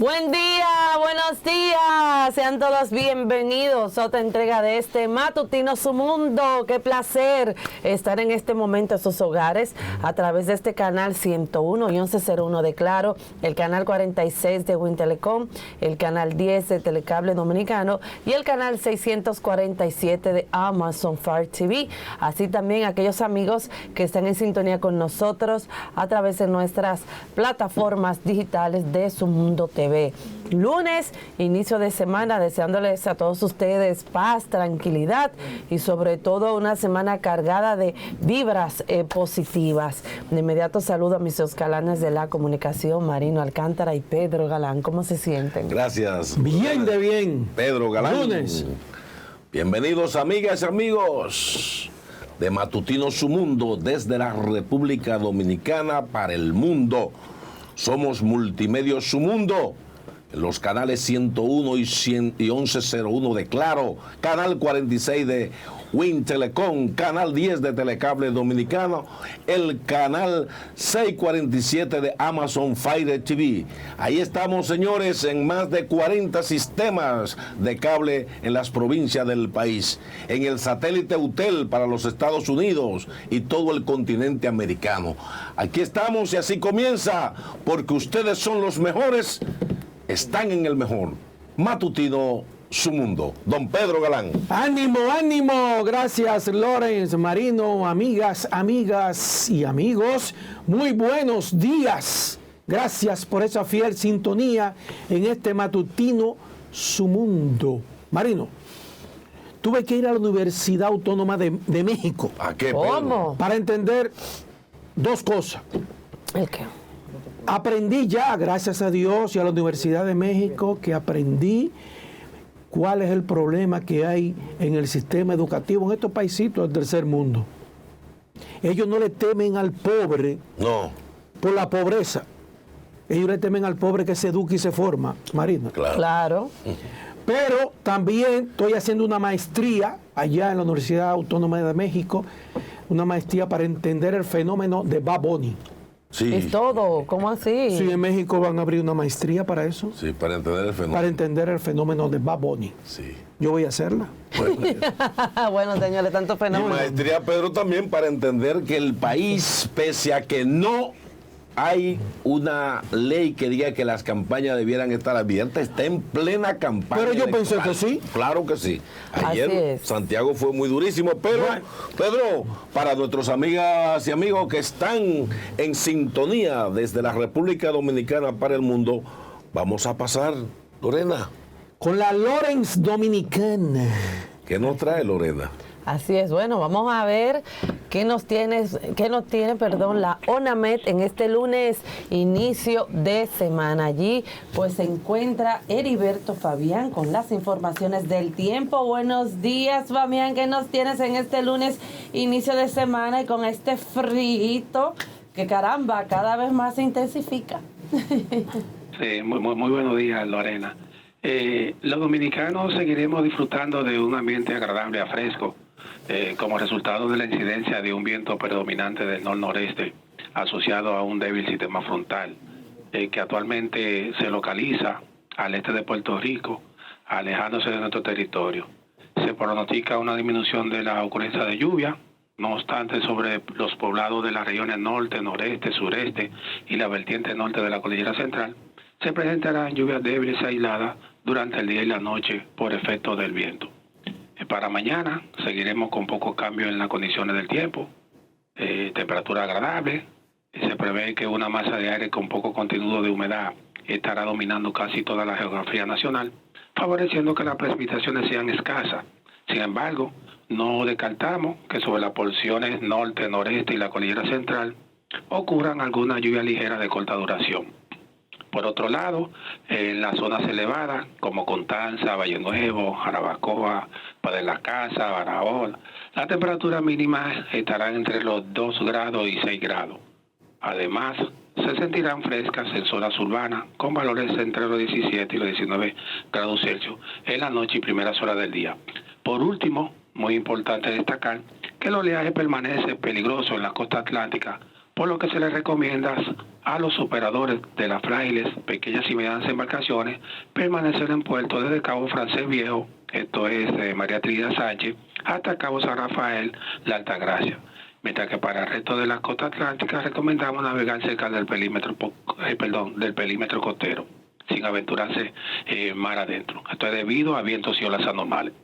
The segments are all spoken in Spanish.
Buen día, buenos días, sean todos bienvenidos a otra entrega de este Matutino Su Mundo. Qué placer estar en este momento en sus hogares a través de este canal 101 y 1101 de Claro, el canal 46 de Win Telecom, el canal 10 de Telecable Dominicano y el canal 647 de Amazon Fire TV. Así también aquellos amigos que están en sintonía con nosotros a través de nuestras plataformas digitales de Su Mundo TV. Lunes, inicio de semana, deseándoles a todos ustedes paz, tranquilidad y sobre todo una semana cargada de vibras positivas. De inmediato saludo a mis escalanes de la comunicación, Marino Alcántara y Pedro Galán. ¿Cómo se sienten? Gracias. Bien de bien. Pedro Galán. Lunes. Bienvenidos, amigas y amigos de Matutino Su Mundo desde la República Dominicana para el mundo. Somos Multimedios Su Mundo, en los canales 101 y 1101 de Claro, canal 46 de Win Telecom, canal 10 de Telecable Dominicano, el canal 647 de Amazon Fire TV. Ahí estamos, señores, en más de 40 sistemas de cable en las provincias del país, en el satélite UTEL para los Estados Unidos y todo el continente americano. Aquí estamos y así comienza, porque ustedes son los mejores, están en el mejor. Matutino Su Mundo. Don Pedro Galán. Ánimo, ánimo. Gracias, Lorenz, Marino, amigas y amigos. Muy buenos días. Gracias por esa fiel sintonía en este Matutino Su Mundo. Marino, tuve que ir a la Universidad Autónoma de México. ¿A qué, ¿Cómo? Pedro? Para entender dos cosas. ¿El qué? Aprendí ya, gracias a Dios y a la Universidad de México, que aprendí cuál es el problema que hay en el sistema educativo en estos paisitos del tercer mundo. Ellos no le temen al pobre No, por la pobreza. Ellos le temen al pobre que se educa y se forma, Marina. claro. Claro. Pero también estoy haciendo una maestría allá en la Universidad Autónoma de México, una maestría para entender el fenómeno de Bad Bunny. Sí, Es todo, ¿cómo así? Sí, en México van a abrir una maestría para eso, sí, para entender el fenómeno. para entender el fenómeno de Bad Bunny. Sí. Yo voy a hacerla. Bueno, señores, tanto Y fenómeno. maestría, Pedro, también para entender que el país, pese a que no hay una ley que diga que las campañas debieran estar abiertas, está en plena campaña. Pero yo pensé electoral. que sí. Claro que sí. Así Ayer es. Santiago fue muy durísimo, pero Bueno. Pedro, para nuestros amigas y amigos que están en sintonía desde la República Dominicana para el mundo, vamos a pasar, Lorena. Con la Lorenz Dominicana. ¿Qué nos trae, Lorena? Así es, bueno, vamos a ver qué nos tiene, la ONAMED en este lunes, inicio de semana. Allí pues se encuentra Heriberto Fabián con las informaciones del tiempo. Buenos días, Fabián, ¿qué nos tienes en este lunes, inicio de semana y con este frío que caramba, cada vez más se intensifica? Sí, muy buenos días, Lorena. Los dominicanos seguiremos disfrutando de un ambiente agradable a fresco, como resultado de la incidencia de un viento predominante del nor-noreste asociado a un débil sistema frontal que actualmente se localiza al este de Puerto Rico, alejándose de nuestro territorio. Se pronostica una disminución de la ocurrencia de lluvia, no obstante, sobre los poblados de las regiones norte, noreste, sureste y la vertiente norte de la cordillera central, se presentarán lluvias débiles y aisladas durante el día y la noche por efecto del viento. Para mañana seguiremos con pocos cambios en las condiciones del tiempo, temperatura agradable. Se prevé que una masa de aire con poco contenido de humedad estará dominando casi toda la geografía nacional, favoreciendo que las precipitaciones sean escasas. Sin embargo, no descartamos que sobre las porciones norte, noreste y la cordillera central ocurran algunas lluvias ligeras de corta duración. Por otro lado, en las zonas elevadas como Constanza, Valle Nuevo, Jarabacoa, Padre de la Casa, Barahona, la temperatura mínima estará entre los 2 grados y 6 grados. Además, se sentirán frescas en zonas urbanas con valores entre los 17 y los 19 grados Celsius en la noche y primeras horas del día. Por último, muy importante destacar que el oleaje permanece peligroso en la costa atlántica por lo que se les recomienda a los operadores de las frágiles, pequeñas y medianas embarcaciones permanecer en puerto desde Cabo Francés Viejo, esto es de María Trinidad Sánchez, hasta Cabo San Rafael, La Altagracia. Mientras que para el resto de la costa atlántica recomendamos navegar cerca del perímetro, del perímetro costero, sin aventurarse mar adentro. Esto es debido a vientos y olas anormales.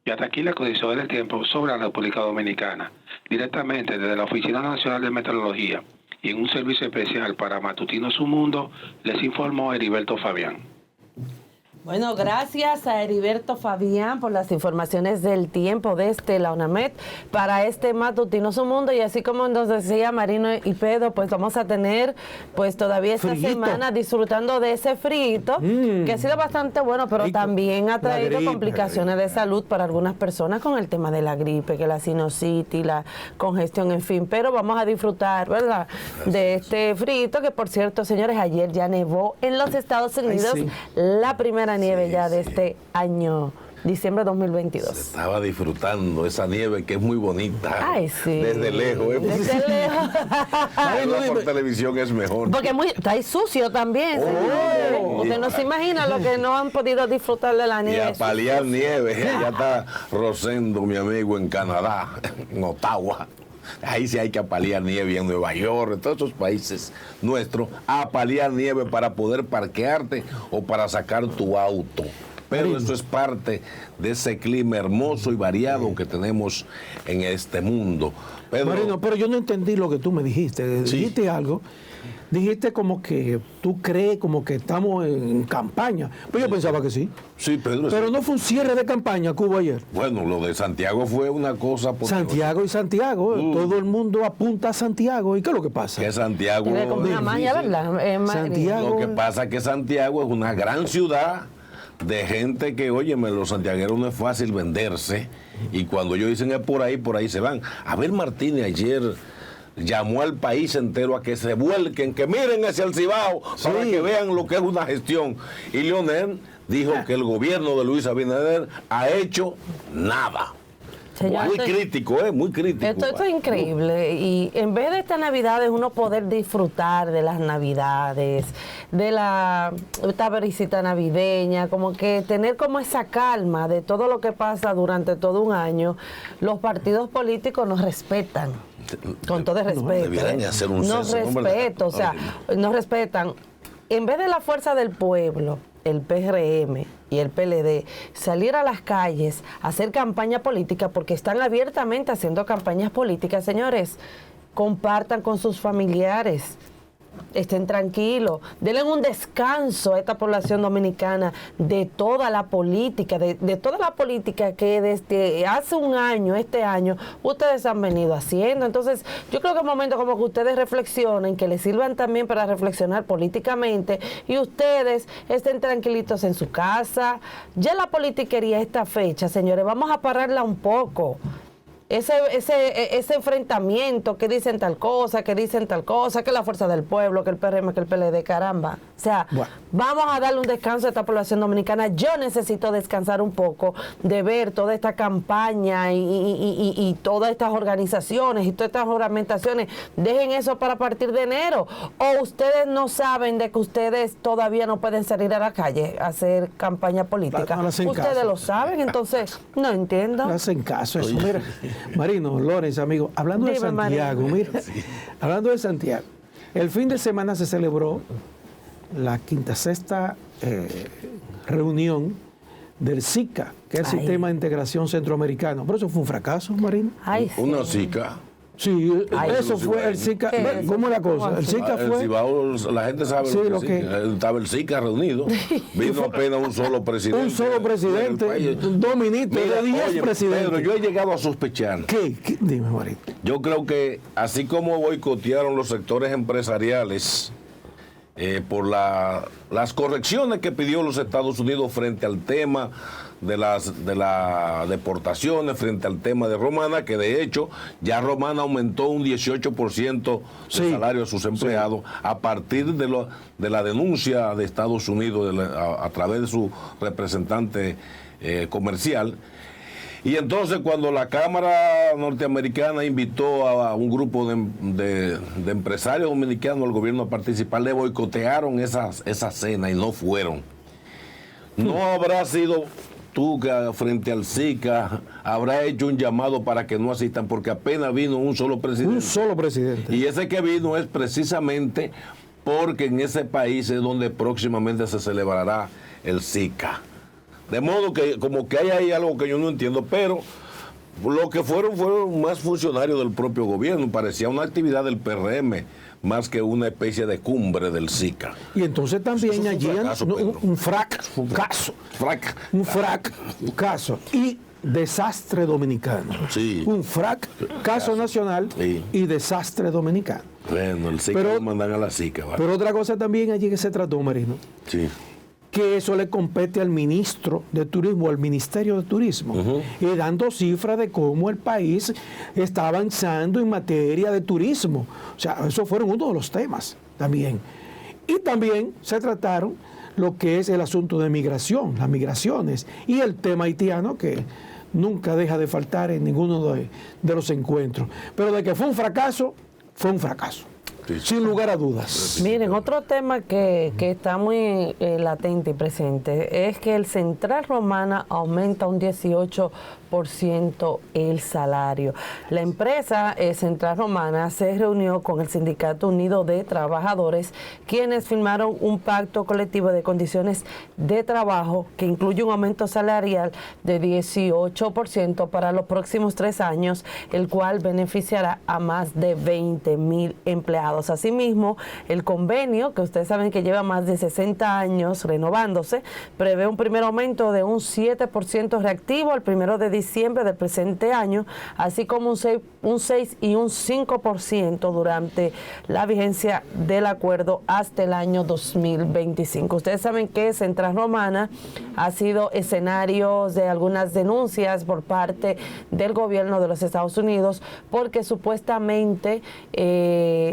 Y hasta aquí las condiciones del tiempo sobre la República Dominicana, directamente desde la Oficina Nacional de Meteorología y en un servicio especial para Matutino Su Mundo, les informó Heriberto Fabián. Bueno, gracias a Heriberto Fabián por las informaciones del tiempo desde la UNAMED para este Matutino Su Mundo. Y así como nos decía Marino y Pedro, pues vamos a tener pues todavía esta semana disfrutando de ese frito, que ha sido bastante bueno, pero también ha traído complicaciones de salud para algunas personas con el tema de la gripe, que la sinusitis, la congestión, en fin. Pero vamos a disfrutar, ¿verdad?, de este frito, que por cierto, señores, ayer ya nevó en los Estados Unidos la primera nieve ya de este año, diciembre de 2022. Se estaba disfrutando esa nieve que es muy bonita. Ay, sí. Desde lejos. Desde lejos. Verla por televisión es mejor. Porque está ahí sucio también. Usted no se imagina lo que no han podido disfrutar de la nieve. Y a paliar nieve. Ya está Rosendo, mi amigo, en Canadá, en Ottawa. Ahí sí hay que apalear nieve, en Nueva York, en todos esos países nuestros, apalear nieve para poder parquearte o para sacar tu auto. Pero eso es parte de ese clima hermoso y variado que tenemos en este mundo. Pedro, Marino, pero yo no entendí lo que tú me dijiste. Dijiste algo. Dijiste como que tú crees como que estamos en campaña. Pues yo pensaba que sí. Sí, Pedro. Pero no fue un cierre de campaña Cuba ayer. Bueno, lo de Santiago fue una cosa... Santiago y Santiago. Todo el mundo apunta a Santiago. ¿Y qué es lo que pasa? Que Santiago... Tiene como una magia, ¿verdad? Santiago... Lo que pasa es que Santiago es una gran ciudad de gente que, óyeme, los santiagueros no es fácil venderse. Y cuando ellos dicen es por ahí se van. Abel Martínez ayer llamó al país entero a que se vuelquen, que miren hacia el Cibao para que vean lo que es una gestión. Y Leonel dijo que el gobierno de Luis Abinader ha hecho nada. Señor, muy crítico, muy crítico. Esto es increíble. Y en vez de estas Navidades, uno poder disfrutar de las Navidades, de esta visita navideña, como que tener como esa calma de todo lo que pasa durante todo un año, los partidos políticos nos respetan. Con todo el respeto. Debieran hacer un nos respetan, o sea, nos respetan. En vez de la fuerza del pueblo, el PRM y el PLD, salir a las calles, hacer campaña política, porque están abiertamente haciendo campañas políticas, señores, compartan con sus familiares, estén tranquilos, denle un descanso a esta población dominicana de toda la política, de toda la política que desde hace un año, este año, ustedes han venido haciendo. Entonces, yo creo que es momento como que ustedes reflexionen, que les sirvan también para reflexionar políticamente y ustedes estén tranquilitos en su casa. Ya la politiquería esta fecha, señores, vamos a pararla un poco. Ese enfrentamiento, que dicen tal cosa, que la fuerza del pueblo, que el PRM, que el PLD, caramba. O sea, vamos a darle un descanso a esta población dominicana. Yo necesito descansar un poco de ver toda esta campaña y todas estas organizaciones y todas estas juramentaciones. Dejen eso para partir de enero. O ustedes no saben de que ustedes todavía no pueden salir a la calle a hacer campaña política. Ustedes lo saben, entonces no entiendo. No hacen caso eso. Mira, Marino, Lorenz, amigo, hablando de Santiago, mira, hablando de Santiago, el fin de semana se celebró la 56ª reunión del SICA, que es el Sistema de Integración Centroamericano. Pero eso fue un fracaso, Marino. Una SICA. Sí, eso fue el SICA. ¿Cómo es la cosa? El SICA fue... La gente sabe lo que estaba el SICA reunido. Vino apenas un solo presidente. Un solo presidente, dos ministros, de 10 presidentes. Pedro, yo he llegado a sospechar. ¿Qué? Dime, Marino. Yo creo que así como boicotearon los sectores empresariales por las correcciones que pidió los Estados Unidos frente al tema de las deportaciones, frente al tema de Romana, que de hecho ya Romana aumentó un 18% el salario a sus empleados a partir de la denuncia de Estados Unidos a través de su representante comercial. Y entonces cuando la Cámara norteamericana invitó a un grupo de empresarios dominicanos al gobierno a participar, le boicotearon esa cena y no fueron. ¿No habrá sido tú que frente al SICA habrá hecho un llamado para que no asistan? Porque apenas vino un solo presidente. Un solo presidente. Y ese que vino es precisamente porque en ese país es donde próximamente se celebrará el SICA. De modo que como que hay ahí algo que yo no entiendo, pero lo que fueron más funcionarios del propio gobierno. Parecía una actividad del PRM más que una especie de cumbre del SICA. Y entonces también allí un fracaso. Y desastre dominicano. Sí. Un fracaso nacional y desastre dominicano. Bueno, el SICA lo mandan a la SICA. ¿Vale? Pero otra cosa también allí que se trató, Marino. Sí. Que eso le compete al ministro de Turismo, al Ministerio de Turismo, y dando cifras de cómo el país está avanzando en materia de turismo. O sea, eso fueron uno de los temas también. Y también se trataron lo que es el asunto de migración, las migraciones, y el tema haitiano, que nunca deja de faltar en ninguno de los encuentros. Pero de que fue un fracaso, fue un fracaso. Sí. Sin lugar a dudas. Miren, otro tema que está muy latente y presente es que el Central Romana aumenta un 18% el salario. La empresa Central Romana se reunió con el Sindicato Unido de Trabajadores, quienes firmaron un pacto colectivo de condiciones de trabajo que incluye un aumento salarial de 18% para los próximos 3 años, el cual beneficiará a más de 20,000 empleados. Asimismo, el convenio, que ustedes saben que lleva más de 60 años renovándose, prevé un primer aumento de un 7% reactivo al 1 de diciembre del presente año, así como un 6 y un 5% durante la vigencia del acuerdo hasta el año 2025. Ustedes saben que Central Romana ha sido escenario de algunas denuncias por parte del gobierno de los Estados Unidos porque supuestamente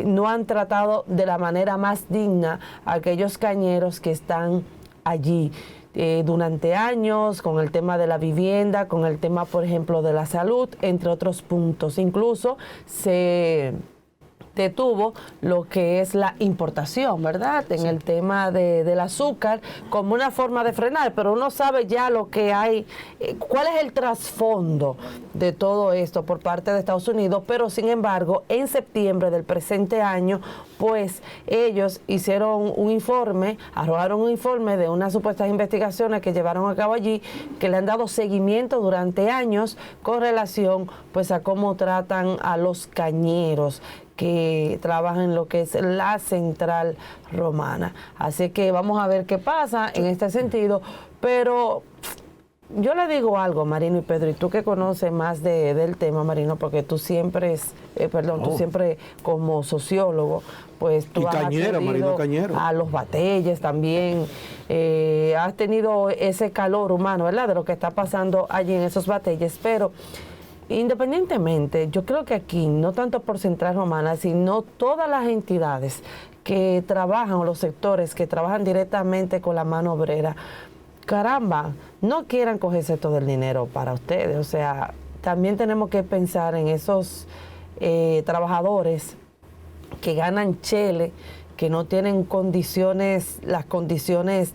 no han tratado de la manera más digna a aquellos cañeros que están allí durante años, con el tema de la vivienda, con el tema, por ejemplo, de la salud, entre otros puntos. Incluso se detuvo lo que es la importación, ¿verdad? En el tema del azúcar, como una forma de frenar, pero uno sabe ya lo que hay, cuál es el trasfondo de todo esto por parte de Estados Unidos, pero sin embargo, en septiembre del presente año, pues ellos hicieron un informe, arrojaron un informe de unas supuestas investigaciones que llevaron a cabo allí, que le han dado seguimiento durante años con relación pues a cómo tratan a los cañeros que trabajan en lo que es la Central Romana. Así que vamos a ver qué pasa en este sentido, pero yo le digo algo, Marino y Pedro, y tú que conoces más del tema, Marino, porque tú siempre tú siempre como sociólogo, pues tú has atendido a los batalles también, has tenido ese calor humano, ¿verdad?, de lo que está pasando allí en esos batalles, pero independientemente, yo creo que aquí, no tanto por Central Romana, sino todas las entidades que trabajan, o los sectores que trabajan directamente con la mano obrera, caramba, no quieran cogerse todo el dinero para ustedes. O sea, también tenemos que pensar en esos trabajadores que ganan chele, que no tienen las condiciones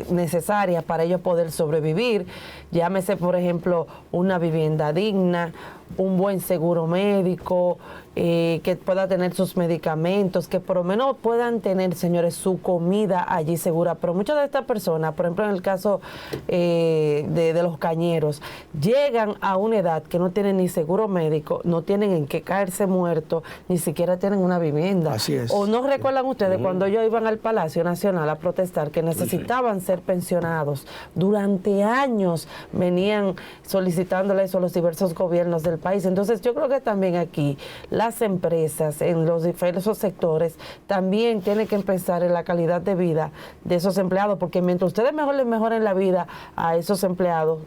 necesarias para ellos poder sobrevivir. Llámese, por ejemplo, una vivienda digna, un buen seguro médico, que pueda tener sus medicamentos, que por lo menos puedan tener, señores, su comida allí segura. Pero muchas de estas personas, por ejemplo en el caso de los cañeros, llegan a una edad que no tienen ni seguro médico, no tienen en qué caerse muertos, ni siquiera tienen una vivienda. Así es. ¿O no recuerdan ustedes cuando ellos iban al Palacio Nacional a protestar que necesitaban ser pensionados? Durante años venían solicitándole eso a los diversos gobiernos del país. Entonces yo creo que también aquí las empresas en los diversos sectores también tienen que pensar en la calidad de vida de esos empleados, porque mientras ustedes les mejoren la vida a esos empleados,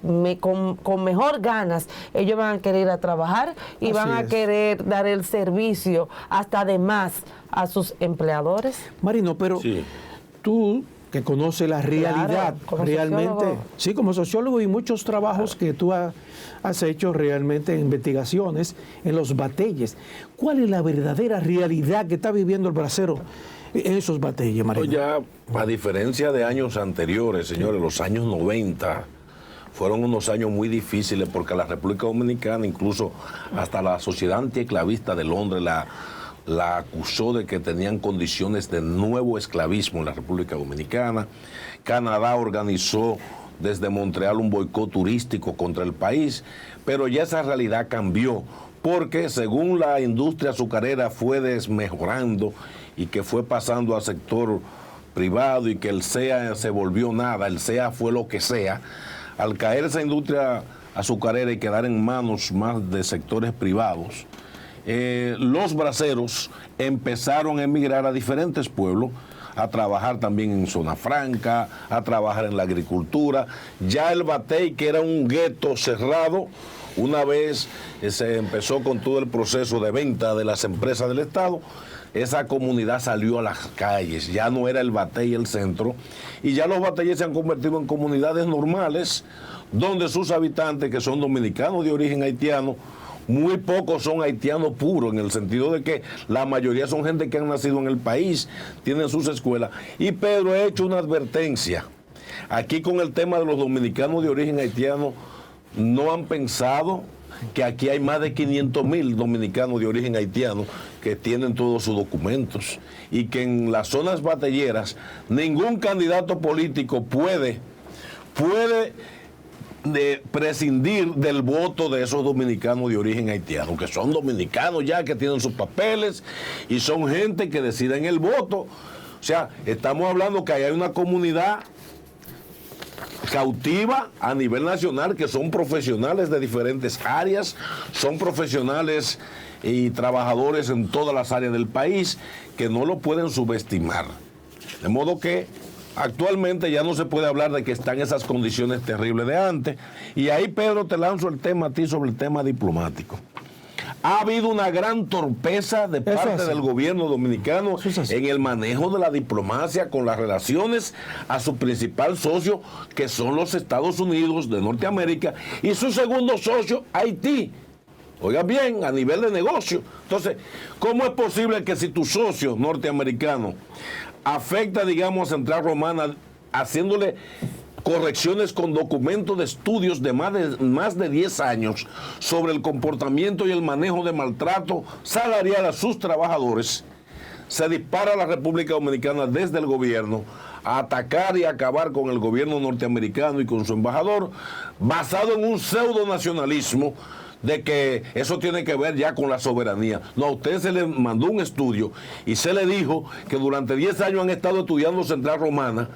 con mejor ganas, ellos van a querer ir a trabajar y van a querer dar el servicio hasta de más a sus empleadores. Marino, pero tú que conoce la realidad, como realmente, sociólogo. sí, como sociólogo y muchos trabajos que tú has hecho realmente, investigaciones en los batalles. ¿Cuál es la verdadera realidad que está viviendo el bracero en esos batalles, Marino? Ya, a diferencia de años anteriores, señores, los años 90 fueron unos años muy difíciles porque la República Dominicana, incluso hasta la Sociedad Antiesclavista de Londres, la acusó de que tenían condiciones de nuevo esclavismo en la República Dominicana. Canadá organizó desde Montreal un boicot turístico contra el país, pero ya esa realidad cambió, porque según la industria azucarera fue desmejorando y que fue pasando al sector privado y que el SEA se volvió nada, el SEA fue lo que sea, al caer esa industria azucarera y quedar en manos más de sectores privados, los braceros empezaron a emigrar a diferentes pueblos, a trabajar también en zona franca, a trabajar en la agricultura. Ya el Batey, que era un gueto cerrado, una vez se empezó con todo el proceso de venta de las empresas del Estado, esa comunidad salió a las calles, ya no era el Batey el centro, y ya los bateyes se han convertido en comunidades normales, donde sus habitantes, que son dominicanos de origen haitiano, muy pocos son haitianos puros, en el sentido de que la mayoría son gente que han nacido en el país, tienen sus escuelas. Y Pedro ha hecho una advertencia. Aquí con el tema de los dominicanos de origen haitiano, no han pensado que aquí hay más de 500,000 dominicanos de origen haitiano que tienen todos sus documentos y que en las zonas batalleras ningún candidato político puede prescindir del voto de esos dominicanos de origen haitiano, que son dominicanos ya, que tienen sus papeles y son gente que deciden el voto. O sea, estamos hablando que hay una comunidad cautiva a nivel nacional, que son profesionales de diferentes áreas, son profesionales y trabajadores en todas las áreas del país, que no lo pueden subestimar. De modo que actualmente ya no se puede hablar de que están en esas condiciones terribles de antes. Y ahí, Pedro, te lanzo el tema a ti sobre el tema diplomático. Ha habido una gran torpeza de parte del gobierno dominicano en el manejo de la diplomacia con las relaciones a su principal socio, que son los Estados Unidos de Norteamérica, y su segundo socio, Haití. Oiga bien, a nivel de negocio. Entonces, ¿cómo es posible que si tu socio norteamericano afecta, digamos, a Central Romana, haciéndole correcciones con documentos de estudios de más de 10 años sobre el comportamiento y el manejo de maltrato salarial a sus trabajadores, se dispara a la República Dominicana desde el gobierno a atacar y acabar con el gobierno norteamericano y con su embajador, basado en un pseudo nacionalismo de que eso tiene que ver ya con la soberanía? No, a usted se le mandó un estudio y se le dijo que durante 10 años han estado estudiando Central Romana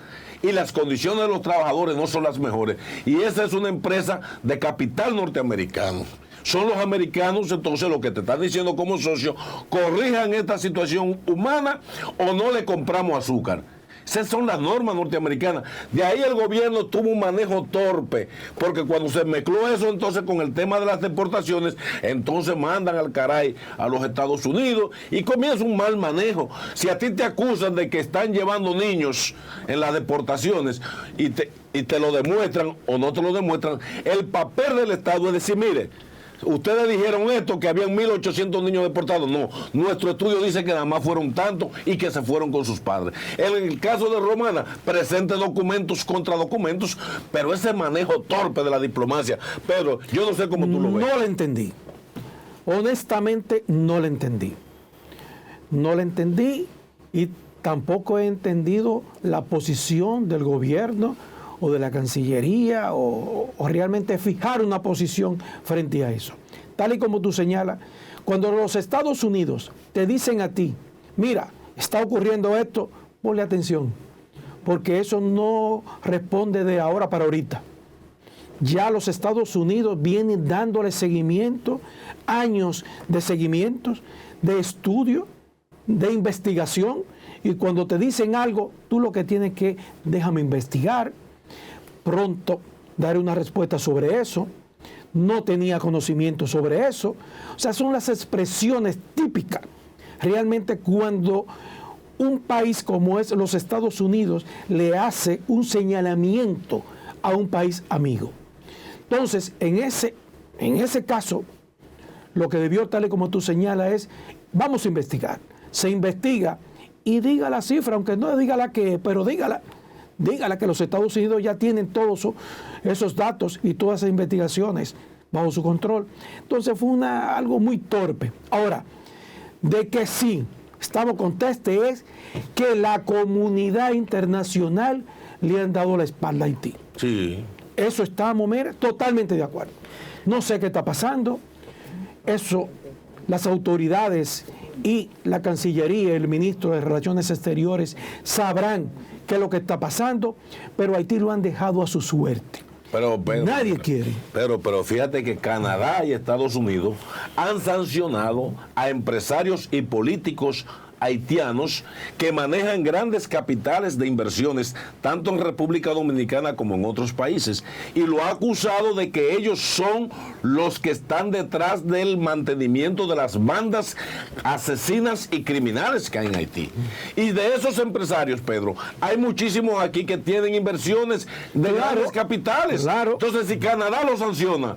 y las condiciones de los trabajadores no son las mejores. Y esa es una empresa de capital norteamericano. Son los americanos, entonces, lo que te están diciendo como socio: corrijan esta situación humana o no le compramos azúcar. Esas son las normas norteamericanas. De ahí el gobierno tuvo un manejo torpe, porque cuando se mezcló eso entonces con el tema de las deportaciones, entonces mandan al caray a los Estados Unidos y comienza un mal manejo. Si a ti te acusan de que están llevando niños en las deportaciones y te lo demuestran o no te lo demuestran, el papel del Estado es decir: mire, ustedes dijeron esto, que habían 1.800 niños deportados. No, nuestro estudio dice que nada más fueron tantos y que se fueron con sus padres. En el caso de Romana, presente documentos contra documentos, pero ese manejo torpe de la diplomacia, Pedro, yo no sé cómo tú lo ves. No lo entendí. Honestamente, no lo entendí. No lo entendí y tampoco he entendido la posición del gobierno o de la Cancillería o realmente fijar una posición frente a eso. Tal y como tú señalas, cuando los Estados Unidos te dicen a ti: mira, está ocurriendo esto, ponle atención, porque eso no responde de ahora para ahorita. Ya los Estados Unidos vienen dándole seguimiento, años de seguimientos, de estudio, de investigación, y cuando te dicen algo, tú lo que tienes que: déjame investigar, pronto daré una respuesta sobre eso, no tenía conocimiento sobre eso. O sea, son las expresiones típicas. Realmente cuando un país como es los Estados Unidos le hace un señalamiento a un país amigo. Entonces, en ese caso, lo que debió, tal y como tú señalas, es, vamos a investigar. Se investiga y diga la cifra, aunque no diga la que, pero dígala que los Estados Unidos ya tienen todos esos datos y todas esas investigaciones bajo su control. Entonces fue algo muy torpe. Ahora, de que sí, estamos contestes es que la comunidad internacional le han dado la espalda a Haití. Sí. Eso estamos, totalmente de acuerdo. No sé qué está pasando. Eso, las autoridades y la Cancillería, el ministro de Relaciones Exteriores sabrán qué es lo que está pasando, pero Haití lo han dejado a su suerte. Pero, nadie quiere. Pero fíjate que Canadá y Estados Unidos han sancionado a empresarios y políticos haitianos que manejan grandes capitales de inversiones, tanto en República Dominicana como en otros países, y lo ha acusado de que ellos son los que están detrás del mantenimiento de las bandas asesinas y criminales que hay en Haití. Y de esos empresarios, Pedro, hay muchísimos aquí que tienen inversiones de grandes capitales. Claro. Entonces, si Canadá lo sanciona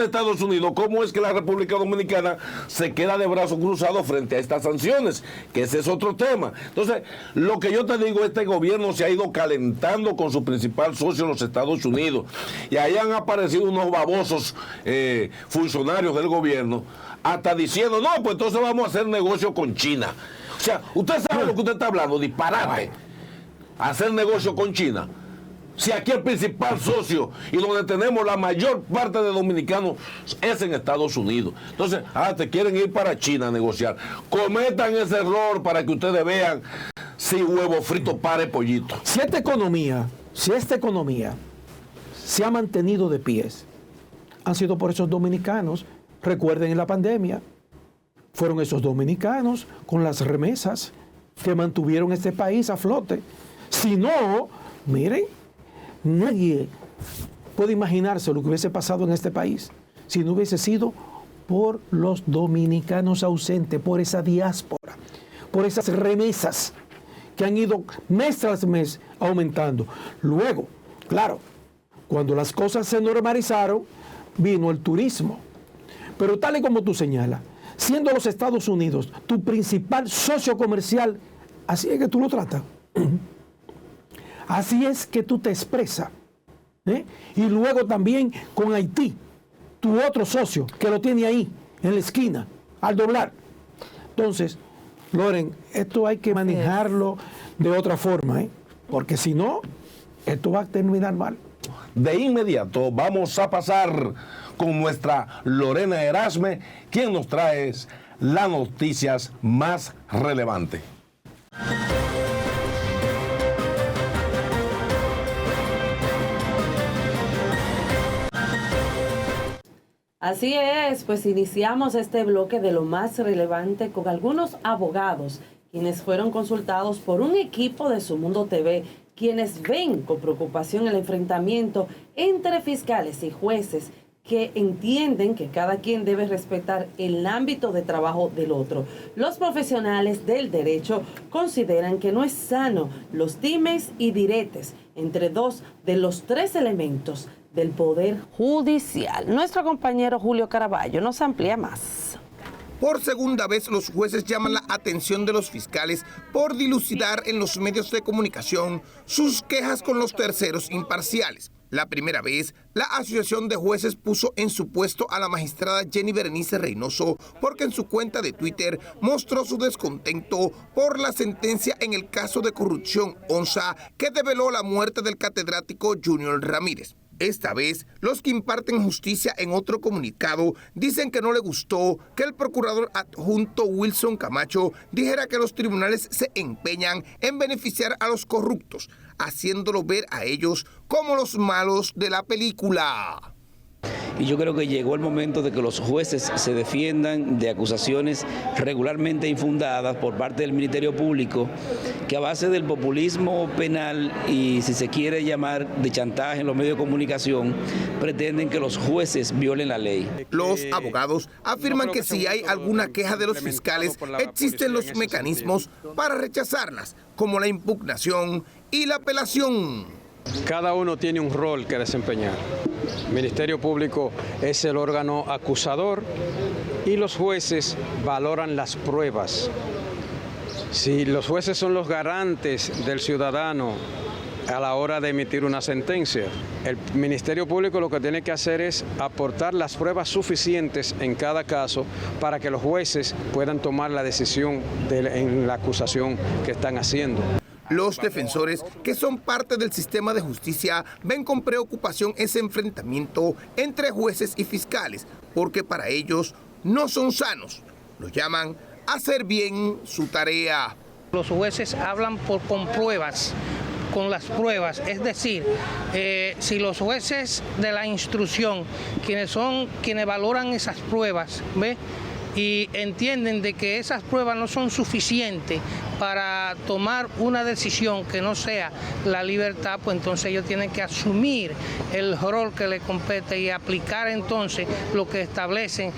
Estados Unidos, ¿cómo es que la República Dominicana se queda de brazos cruzados frente a estas sanciones? Que ese es otro tema. Entonces, lo que yo te digo, este gobierno se ha ido calentando con su principal socio, los Estados Unidos, y ahí han aparecido unos babosos funcionarios del gobierno, hasta diciendo, no, pues entonces vamos a hacer negocio con China. O sea, usted sabe lo que usted está hablando, disparate, hacer negocio con China. Si aquí el principal socio y donde tenemos la mayor parte de dominicanos es en Estados Unidos. Entonces, te quieren ir para China a negociar. Cometan ese error para que ustedes vean si huevo frito pare pollito. Si esta economía se ha mantenido de pies, han sido por esos dominicanos. Recuerden, en la pandemia, fueron esos dominicanos con las remesas que mantuvieron este país a flote. Si no, miren, nadie puede imaginarse lo que hubiese pasado en este país si no hubiese sido por los dominicanos ausentes, por esa diáspora, por esas remesas que han ido mes tras mes aumentando. Luego, claro, cuando las cosas se normalizaron, vino el turismo. Pero tal y como tú señalas, siendo los Estados Unidos tu principal socio comercial, así es que tú lo tratas. Así es que tú te expresas. Y luego también con Haití, tu otro socio, que lo tiene ahí, en la esquina, al doblar. Entonces, Loren, esto hay que manejarlo de otra forma, porque si no, esto va a terminar mal. De inmediato vamos a pasar con nuestra Lorena Erasme, quien nos trae las noticias más relevantes. Así es, pues iniciamos este bloque de lo más relevante con algunos abogados, quienes fueron consultados por un equipo de Su Mundo TV, quienes ven con preocupación el enfrentamiento entre fiscales y jueces que entienden que cada quien debe respetar el ámbito de trabajo del otro. Los profesionales del derecho consideran que no es sano los dimes y diretes entre dos de los tres elementos del Poder Judicial. Nuestro compañero Julio Caraballo nos amplía más. Por segunda vez, los jueces llaman la atención de los fiscales por dilucidar en los medios de comunicación sus quejas con los terceros imparciales. La primera vez, la Asociación de Jueces puso en su puesto a la magistrada Jenny Berenice Reynoso porque en su cuenta de Twitter mostró su descontento por la sentencia en el caso de corrupción ONSA que develó la muerte del catedrático Junior Ramírez. Esta vez, los que imparten justicia en otro comunicado dicen que no le gustó que el procurador adjunto Wilson Camacho dijera que los tribunales se empeñan en beneficiar a los corruptos, haciéndolo ver a ellos como los malos de la película. y yo creo que llegó el momento de que los jueces se defiendan de acusaciones regularmente infundadas por parte del Ministerio Público, que a base del populismo penal y, si se quiere llamar, de chantaje en los medios de comunicación, pretenden que los jueces violen la ley. Los abogados afirman que si hay alguna queja de los fiscales, existen los mecanismos para rechazarlas, como la impugnación y la apelación. Cada uno tiene un rol que desempeñar. El Ministerio Público es el órgano acusador y los jueces valoran las pruebas. Si los jueces son los garantes del ciudadano a la hora de emitir una sentencia, el Ministerio Público lo que tiene que hacer es aportar las pruebas suficientes en cada caso para que los jueces puedan tomar la decisión en la acusación que están haciendo. Los defensores, que son parte del sistema de justicia, ven con preocupación ese enfrentamiento entre jueces y fiscales, porque para ellos no son sanos. Lo llaman a hacer bien su tarea. Los jueces hablan con pruebas, con las pruebas, es decir, si los jueces de la instrucción, quienes valoran esas pruebas, ¿ve?, y entienden de que esas pruebas no son suficientes para tomar una decisión que no sea la libertad, pues entonces ellos tienen que asumir el rol que les compete y aplicar entonces lo que establece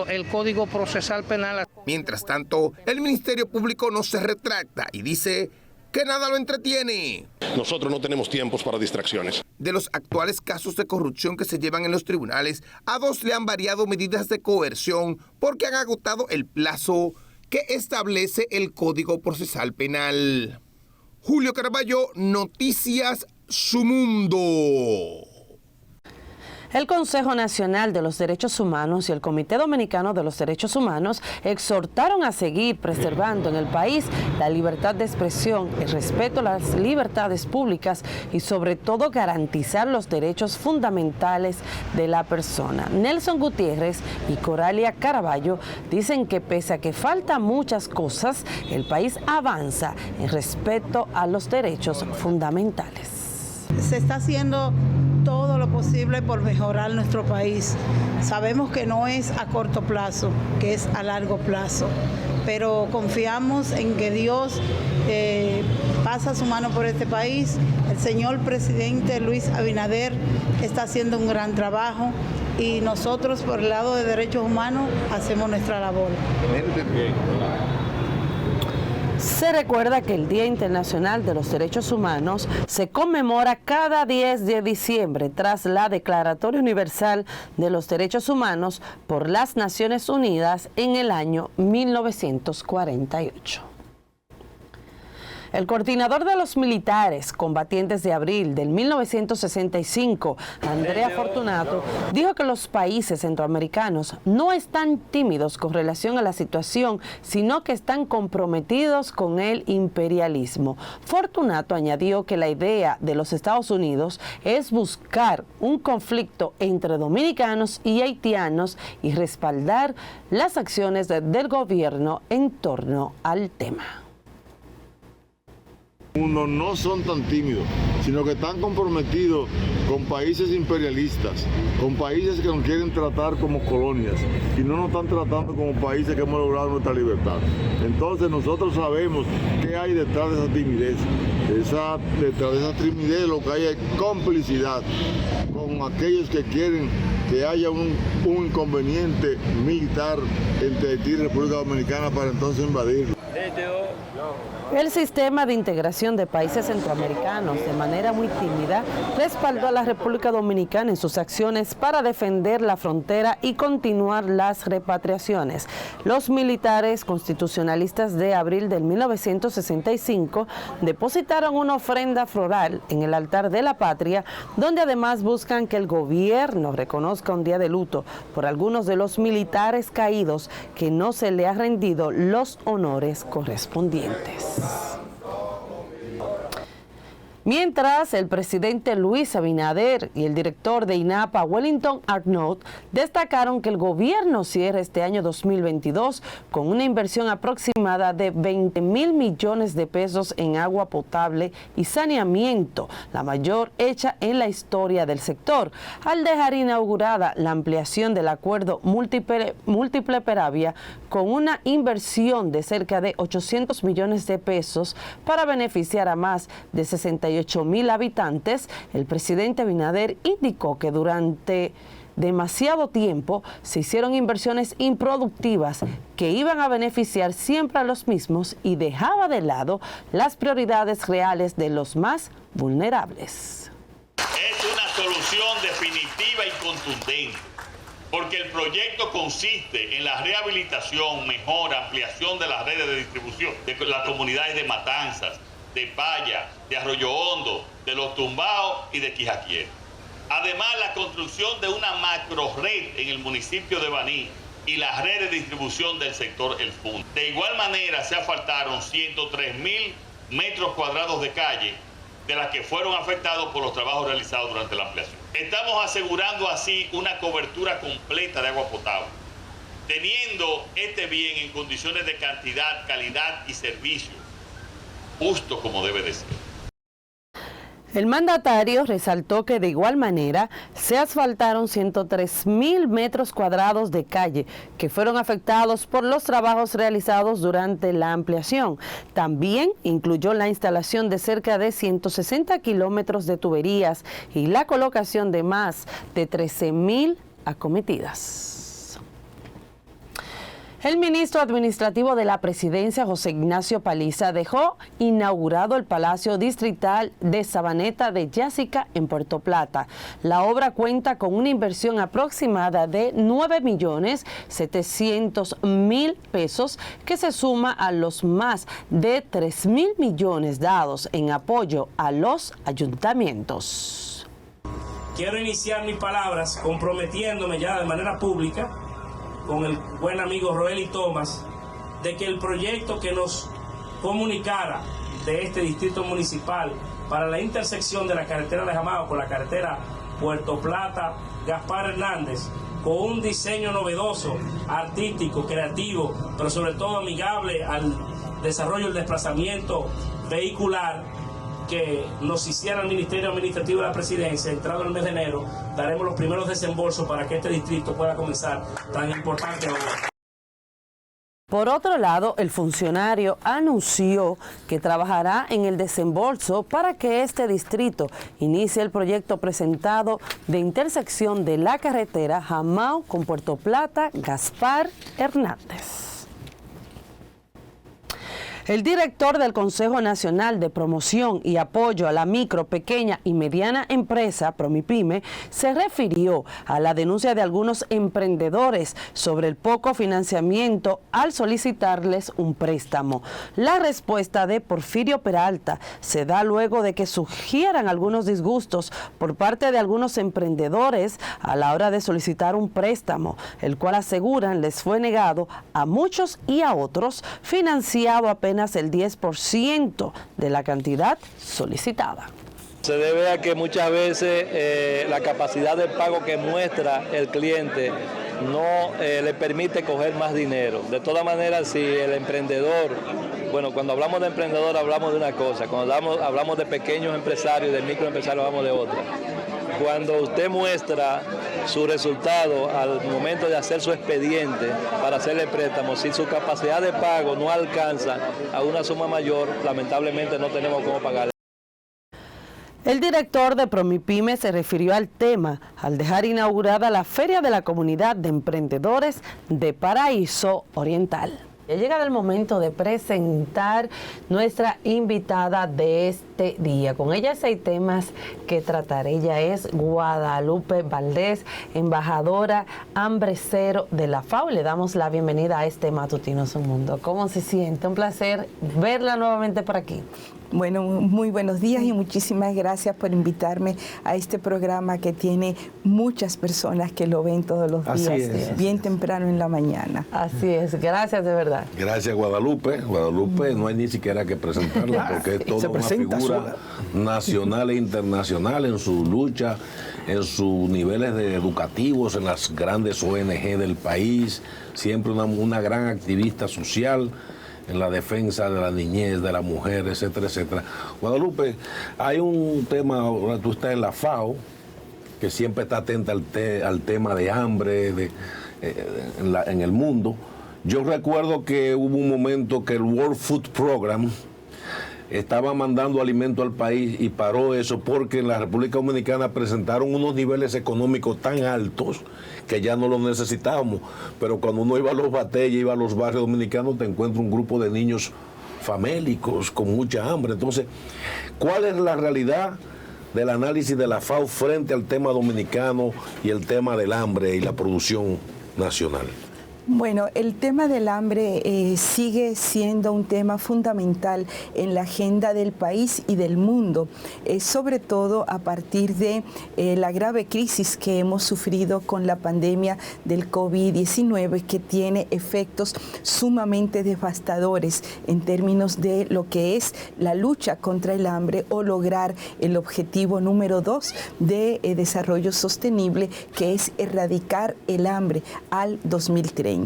el Código Procesal Penal. Mientras tanto, el Ministerio Público no se retracta y dice que nada lo entretiene. Nosotros no tenemos tiempos para distracciones. De los actuales casos de corrupción que se llevan en los tribunales, a 2 le han variado medidas de coerción porque han agotado el plazo que establece el Código Procesal Penal. Julio Caraballo, Noticias Su Mundo. El Consejo Nacional de los Derechos Humanos y el Comité Dominicano de los Derechos Humanos exhortaron a seguir preservando en el país la libertad de expresión, el respeto a las libertades públicas y sobre todo garantizar los derechos fundamentales de la persona. Nelson Gutiérrez y Coralia Caraballo dicen que pese a que faltan muchas cosas, el país avanza en respeto a los derechos fundamentales. Se está haciendo todo lo posible por mejorar nuestro país. Sabemos que no es a corto plazo, que es a largo plazo, pero confiamos en que Dios pasa su mano por este país. El señor presidente Luis Abinader está haciendo un gran trabajo y nosotros por el lado de derechos humanos hacemos nuestra labor. Se recuerda que el Día Internacional de los Derechos Humanos se conmemora cada 10 de diciembre tras la Declaratoria Universal de los Derechos Humanos por las Naciones Unidas en el año 1948. El coordinador de los militares combatientes de abril del 1965, Andrea Fortunato, dijo que los países centroamericanos no están tímidos con relación a la situación, sino que están comprometidos con el imperialismo. Fortunato añadió que la idea de los Estados Unidos es buscar un conflicto entre dominicanos y haitianos y respaldar las acciones del gobierno en torno al tema. No son tan tímidos, sino que están comprometidos con países imperialistas, con países que nos quieren tratar como colonias y no nos están tratando como países que hemos logrado nuestra libertad. Entonces nosotros sabemos qué hay detrás de esa timidez. Detrás de esa timidez lo que hay es complicidad con aquellos que quieren que haya un inconveniente militar entre Haití y República Dominicana para entonces invadirlo. El sistema de integración de países centroamericanos, de manera muy tímida, respaldó a la República Dominicana en sus acciones para defender la frontera y continuar las repatriaciones. Los militares constitucionalistas de abril del 1965 depositaron una ofrenda floral en el altar de la patria, donde además buscan que el gobierno reconozca un día de luto por algunos de los militares caídos que no se le ha rendido los honores correspondientes. Mientras, el presidente Luis Abinader y el director de INAPA, Wellington Arnault, destacaron que el gobierno cierra este año 2022 con una inversión aproximada de 20.000 millones de pesos en agua potable y saneamiento, la mayor hecha en la historia del sector, al dejar inaugurada la ampliación del acuerdo múltiple Peravia con una inversión de cerca de 800 millones de pesos para beneficiar a más de 68,000 habitantes. El presidente Abinader indicó que durante demasiado tiempo se hicieron inversiones improductivas que iban a beneficiar siempre a los mismos y dejaba de lado las prioridades reales de los más vulnerables. Es una solución definitiva y contundente, porque el proyecto consiste en la rehabilitación, mejora, ampliación de las redes de distribución de las comunidades de Matanzas, de Paya, de Arroyo Hondo, de Los Tumbaos y de Quijaquié. Además, la construcción de una macro red en el municipio de Baní y la red de distribución del sector El Fundo. De igual manera, se asfaltaron 103,000 metros cuadrados de calle, de las que fueron afectados por los trabajos realizados durante la ampliación. Estamos asegurando así una cobertura completa de agua potable, teniendo este bien en condiciones de cantidad, calidad y servicio, justo como debe de ser. El mandatario resaltó que de igual manera se asfaltaron 103,000 metros cuadrados de calle que fueron afectados por los trabajos realizados durante la ampliación. También incluyó la instalación de cerca de 160 kilómetros de tuberías y la colocación de más de 13,000 acometidas. El ministro administrativo de la Presidencia, José Ignacio Paliza, dejó inaugurado el Palacio Distrital de Sabaneta de Yásica en Puerto Plata. La obra cuenta con una inversión aproximada de 9.700.000 pesos, que se suma a los más de 3.000 millones dados en apoyo a los ayuntamientos. Quiero iniciar mis palabras comprometiéndome ya de manera pública con el buen amigo Roely Thomas, de que el proyecto que nos comunicara de este distrito municipal para la intersección de la carretera de Jamao con la carretera Puerto Plata Gaspar Hernández, con un diseño novedoso, artístico, creativo, pero sobre todo amigable al desarrollo del desplazamiento vehicular, que nos hiciera el Ministerio Administrativo de la Presidencia. Entrado el mes de enero, daremos los primeros desembolsos para que este distrito pueda comenzar tan importante obra. Por otro lado, el funcionario anunció que trabajará en el desembolso para que este distrito inicie el proyecto presentado de intersección de la carretera Jamao con Puerto Plata Gaspar Hernández. El director del Consejo Nacional de Promoción y Apoyo a la Micro, Pequeña y Mediana Empresa, Promipyme, se refirió a la denuncia de algunos emprendedores sobre el poco financiamiento al solicitarles un préstamo. La respuesta de Porfirio Peralta se da luego de que surgieran algunos disgustos por parte de algunos emprendedores a la hora de solicitar un préstamo, el cual aseguran les fue negado a muchos y a otros, financiado apenas el 10% de la cantidad solicitada. Se debe a que muchas veces la capacidad de pago que muestra el cliente no le permite coger más dinero. De todas maneras, si el emprendedor, bueno, cuando hablamos de emprendedor hablamos de una cosa, cuando hablamos de pequeños empresarios, de microempresarios hablamos de otra. Cuando usted muestra su resultado al momento de hacer su expediente para hacerle préstamo, si su capacidad de pago no alcanza a una suma mayor, lamentablemente no tenemos cómo pagarle. El director de Promipyme se refirió al tema al dejar inaugurada la Feria de la Comunidad de Emprendedores de Paraíso Oriental. Ya llega el momento de presentar nuestra invitada de este día. Con ella 6 temas que tratar. Ella es Guadalupe Valdés, embajadora Hambre Cero de la FAO. Le damos la bienvenida a este Matutino Su Mundo. ¿Cómo se siente? Un placer verla nuevamente por aquí. Bueno, muy buenos días y muchísimas gracias por invitarme a este programa que tiene muchas personas que lo ven todos los días, bien temprano en la mañana. Así es, gracias de verdad. Gracias, Guadalupe. Guadalupe no hay ni siquiera que presentarla porque es toda una figura nacional e internacional en su lucha, en sus niveles educativos, en las grandes ONG del país, siempre una gran activista social en la defensa de la niñez, de la mujer, etcétera, etcétera. Guadalupe, hay un tema, ahora tú estás en la FAO, que siempre está atenta al tema de hambre en el mundo. Yo recuerdo que hubo un momento que el World Food Program estaba mandando alimento al país y paró eso porque en la República Dominicana presentaron unos niveles económicos tan altos que ya no los necesitábamos. Pero cuando uno iba a los batalles, iba a los barrios dominicanos, te encuentra un grupo de niños famélicos con mucha hambre. Entonces, ¿cuál es la realidad del análisis de la FAO frente al tema dominicano y el tema del hambre y la producción nacional? Bueno, el tema del hambre sigue siendo un tema fundamental en la agenda del país y del mundo, sobre todo a partir de la grave crisis que hemos sufrido con la pandemia del COVID-19, que tiene efectos sumamente devastadores en términos de lo que es la lucha contra el hambre o lograr el objetivo número 2 de desarrollo sostenible, que es erradicar el hambre al 2030.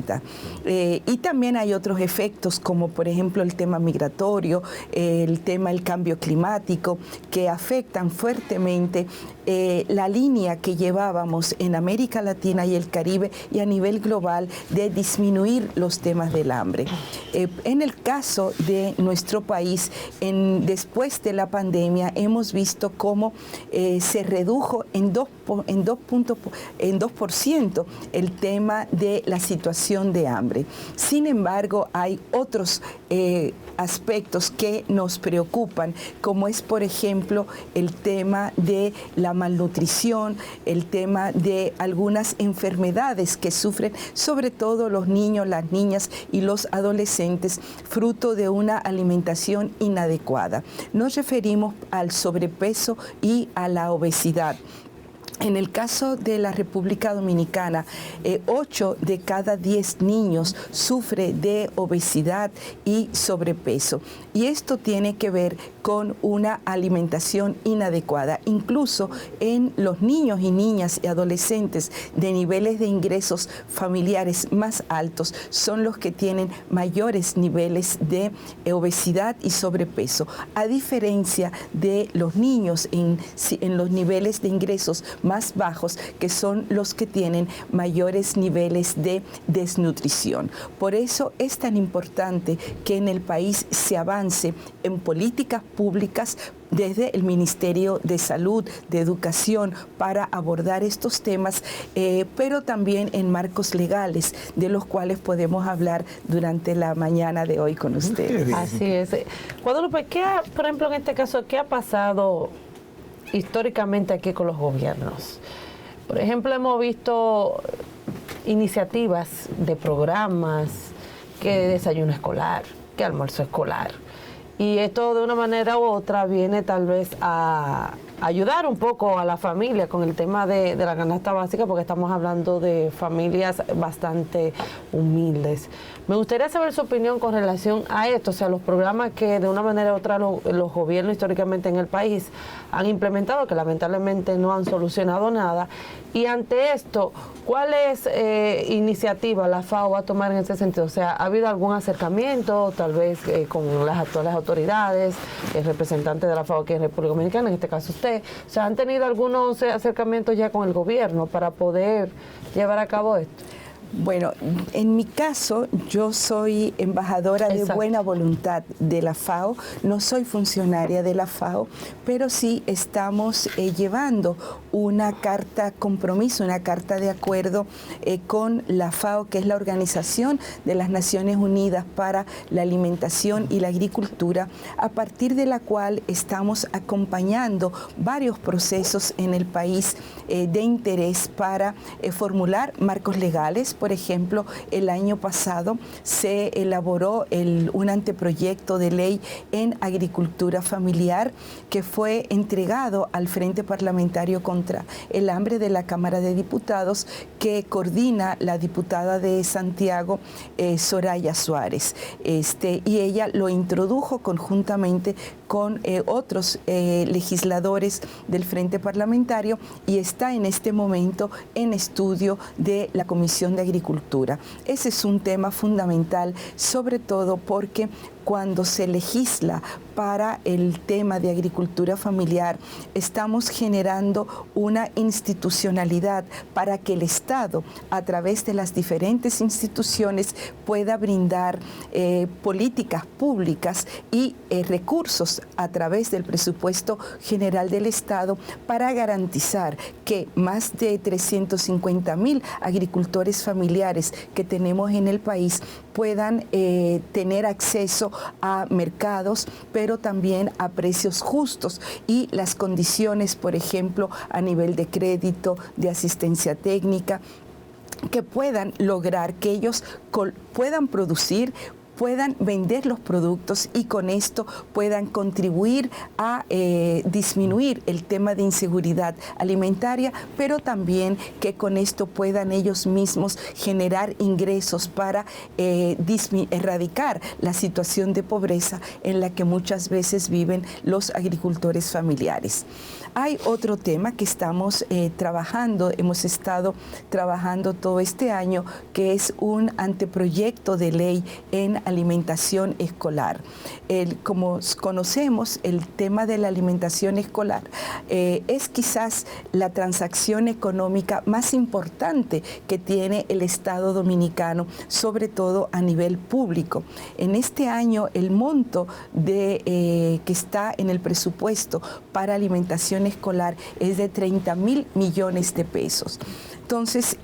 Y también hay otros efectos, como por ejemplo el tema migratorio, el tema del cambio climático, que afectan fuertemente la línea que llevábamos en América Latina y el Caribe y a nivel global de disminuir los temas del hambre. En el caso de nuestro país, después de la pandemia, hemos visto cómo se redujo en 2% el tema de la situación de hambre. Sin embargo, hay otros aspectos que nos preocupan, como es, por ejemplo, el tema de la malnutrición, el tema de algunas enfermedades que sufren, sobre todo los niños, las niñas y los adolescentes, fruto de una alimentación inadecuada. Nos referimos al sobrepeso y a la obesidad. En el caso de la República Dominicana, 8 de cada 10 niños sufre de obesidad y sobrepeso. Y esto tiene que ver con una alimentación inadecuada. Incluso en los niños y niñas y adolescentes de niveles de ingresos familiares más altos son los que tienen mayores niveles de obesidad y sobrepeso, a diferencia de los niños en los niveles de ingresos más bajos, que son los que tienen mayores niveles de desnutrición. Por eso es tan importante que en el país se avance en políticas públicas desde el Ministerio de Salud, de Educación, para abordar estos temas, pero también en marcos legales, de los cuales podemos hablar durante la mañana de hoy con ustedes. Así es. Guadalupe, por ejemplo, en este caso, ¿qué ha pasado históricamente aquí con los gobiernos? Por ejemplo, hemos visto iniciativas de programas, que desayuno escolar, que almuerzo escolar. Y esto de una manera u otra viene tal vez a ayudar un poco a la familia con el tema de la canasta básica, porque estamos hablando de familias bastante humildes. Me gustaría saber su opinión con relación a esto, o sea, los programas que de una manera u otra los gobiernos históricamente en el país han implementado, que lamentablemente no han solucionado nada. Y ante esto, ¿cuáles iniciativas la FAO va a tomar en ese sentido? O sea, ¿ha habido algún acercamiento, tal vez con las actuales autoridades, el representante de la FAO que es República Dominicana, en este caso usted? O sea, ¿han tenido algunos acercamientos ya con el gobierno para poder llevar a cabo esto? Bueno, en mi caso, yo soy embajadora de buena voluntad de la FAO, no soy funcionaria de la FAO, pero sí estamos llevando una carta compromiso, una carta de acuerdo con la FAO, que es la Organización de las Naciones Unidas para la Alimentación y la Agricultura, a partir de la cual estamos acompañando varios procesos en el país de interés para formular marcos legales Entonces, por ejemplo, el año pasado se elaboró un anteproyecto de ley en agricultura familiar que fue entregado al Frente Parlamentario contra el Hambre de la Cámara de Diputados, que coordina la diputada de Santiago, Soraya Suárez. Y ella lo introdujo conjuntamente con otros legisladores del Frente Parlamentario y está en este momento en estudio de la Comisión de Agricultura. Ese es un tema fundamental, sobre todo porque cuando se legisla para el tema de agricultura familiar, estamos generando una institucionalidad para que el Estado, a través de las diferentes instituciones, pueda brindar políticas públicas y recursos a través del presupuesto general del Estado para garantizar que más de 350.000 agricultores familiares que tenemos en el país puedan tener acceso a mercados, pero también a precios justos y las condiciones, por ejemplo, a nivel de crédito, de asistencia técnica, que puedan lograr que ellos puedan producir, puedan vender los productos y con esto puedan contribuir a disminuir el tema de inseguridad alimentaria, pero también que con esto puedan ellos mismos generar ingresos para erradicar la situación de pobreza en la que muchas veces viven los agricultores familiares. Hay otro tema que estamos trabajando, hemos estado trabajando todo este año, que es un anteproyecto de ley en alimentación escolar. Como conocemos, el tema de la alimentación escolar es quizás la transacción económica más importante que tiene el Estado dominicano, sobre todo a nivel público. En este año, el monto que está en el presupuesto para alimentación escolar es de 30.000 millones de pesos. Entonces,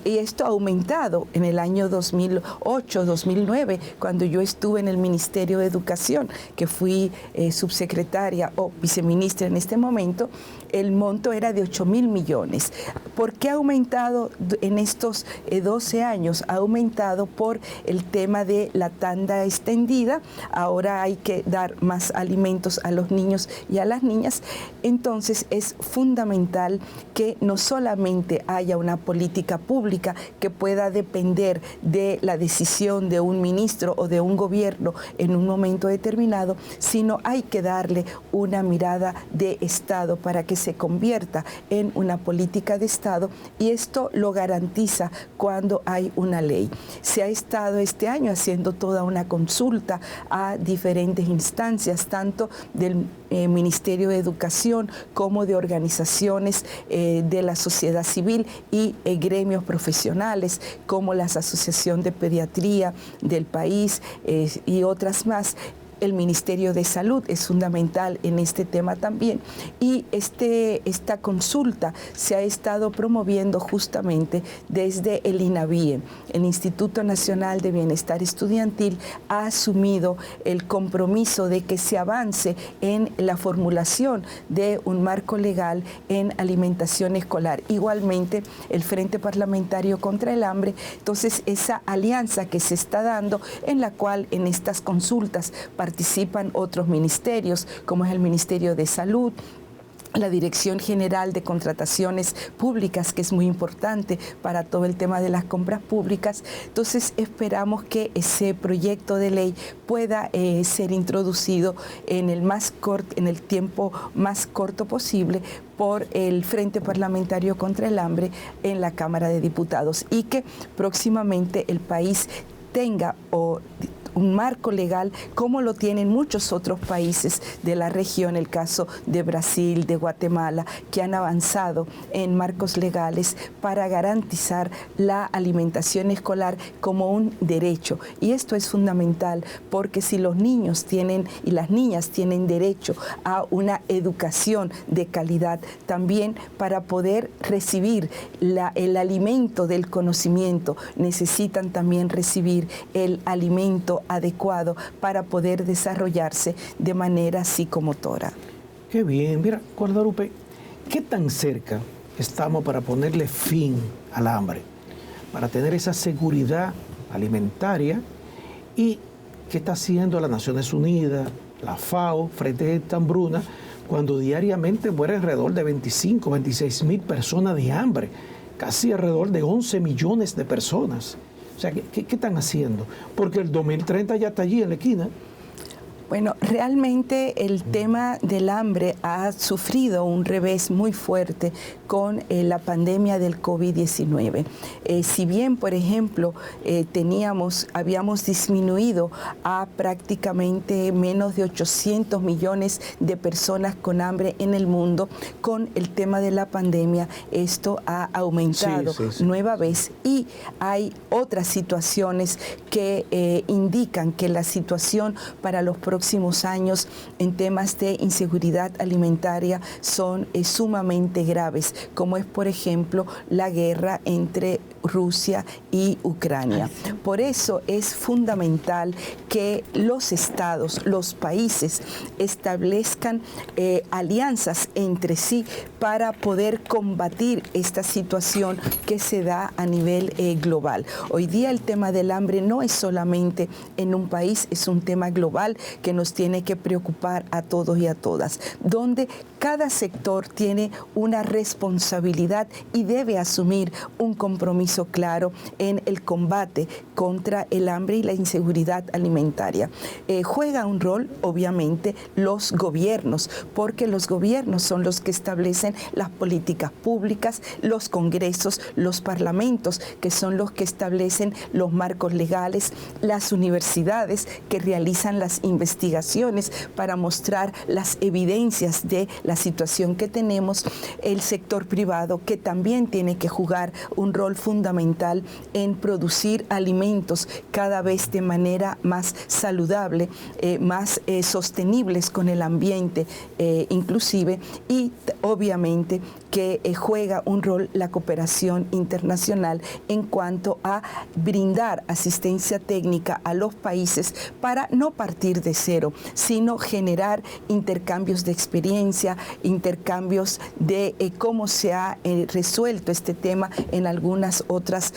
esto ha aumentado en el año 2008, 2009, cuando yo estuve en el Ministerio de Educación, que fui subsecretaria o viceministra en este momento, el monto era de 8.000 millones. ¿Por qué ha aumentado en estos 12 años? Ha aumentado por el tema de la tanda extendida. Ahora hay que dar más alimentos a los niños y a las niñas. Entonces es fundamental que no solamente haya una política pública que pueda depender de la decisión de un ministro o de un gobierno en un momento determinado, sino hay que darle una mirada de Estado para que se convierta en una política de Estado, y esto lo garantiza cuando hay una ley. Se ha estado este año haciendo toda una consulta a diferentes instancias, tanto del Ministerio de Educación como de organizaciones de la sociedad civil y gremios profesionales como la Asociación de Pediatría del país y otras más. El Ministerio de Salud es fundamental en este tema también, y esta consulta se ha estado promoviendo justamente desde el INAVIE. El Instituto Nacional de Bienestar Estudiantil ha asumido el compromiso de que se avance en la formulación de un marco legal en alimentación escolar. Igualmente, el Frente Parlamentario contra el Hambre. Entonces, esa alianza que se está dando, en la cual en estas consultas participan otros ministerios, como es el Ministerio de Salud, la Dirección General de Contrataciones Públicas, que es muy importante para todo el tema de las compras públicas. Entonces esperamos que ese proyecto de ley pueda ser introducido en el tiempo más corto posible por el Frente Parlamentario contra el Hambre en la Cámara de Diputados, y que próximamente el país tenga un marco legal como lo tienen muchos otros países de la región, el caso de Brasil, de Guatemala, que han avanzado en marcos legales para garantizar la alimentación escolar como un derecho. Y esto es fundamental, porque si los niños tienen y las niñas tienen derecho a una educación de calidad, también para poder recibir el alimento del conocimiento, necesitan también recibir el alimento adecuado para poder desarrollarse de manera psicomotora. Qué bien. Mira, Guadalupe, ¿qué tan cerca estamos para ponerle fin al hambre? para tener esa seguridad alimentaria. ¿Y qué está haciendo las Naciones Unidas, la FAO, frente a esta hambruna, cuando diariamente mueren alrededor de 25, 26 mil personas de hambre? Casi alrededor de 11 millones de personas. O sea, ¿qué están haciendo? Porque el 2030 ya está allí en la esquina. Bueno, realmente el tema del hambre ha sufrido un revés muy fuerte con la pandemia del COVID-19. Si bien, por ejemplo, habíamos disminuido a prácticamente menos de 800 millones de personas con hambre en el mundo, con el tema de la pandemia esto ha aumentado nueva vez, y hay otras situaciones que indican que la situación para los próximos años en temas de inseguridad alimentaria son sumamente graves, como es, por ejemplo, la guerra entre Rusia y Ucrania. Por eso es fundamental que los estados, los países, establezcan alianzas entre sí para poder combatir esta situación que se da a nivel global. Hoy día el tema del hambre no es solamente en un país, es un tema global que nos tiene que preocupar a todos y a todas, donde cada sector tiene una responsabilidad y debe asumir un compromiso claro en el combate contra el hambre y la inseguridad alimentaria. Juega un rol, obviamente, los gobiernos, porque los gobiernos son los que establecen las políticas públicas, los congresos, los parlamentos, que son los que establecen los marcos legales, las universidades que realizan las investigaciones para mostrar las evidencias de la situación que tenemos, el sector privado, que también tiene que jugar un rol fundamental en producir alimentos cada vez de manera más saludable, más sostenibles con el ambiente inclusive, y obviamente que juega un rol la cooperación internacional en cuanto a brindar asistencia técnica a los países para no partir de cero, sino generar intercambios de experiencia, intercambios de cómo se ha resuelto este tema en algunas otras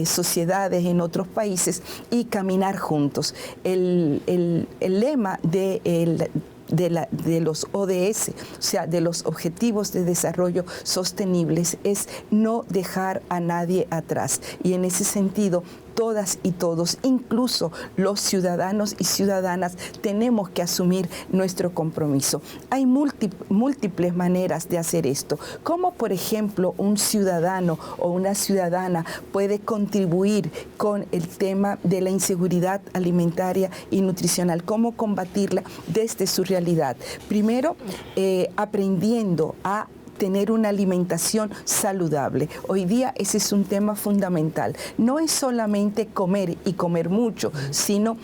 sociedades, en otros países, y caminar juntos. El lema de los ODS, o sea, de los Objetivos de Desarrollo Sostenibles, es no dejar a nadie atrás. Y en ese sentido, todas y todos, incluso los ciudadanos y ciudadanas, tenemos que asumir nuestro compromiso. Hay múltiples maneras de hacer esto. ¿Cómo, por ejemplo, un ciudadano o una ciudadana puede contribuir con el tema de la inseguridad alimentaria y nutricional? ¿Cómo combatirla desde su realidad? Primero, aprendiendo a tener una alimentación saludable. Hoy día ese es un tema fundamental. No es solamente comer y comer mucho, sino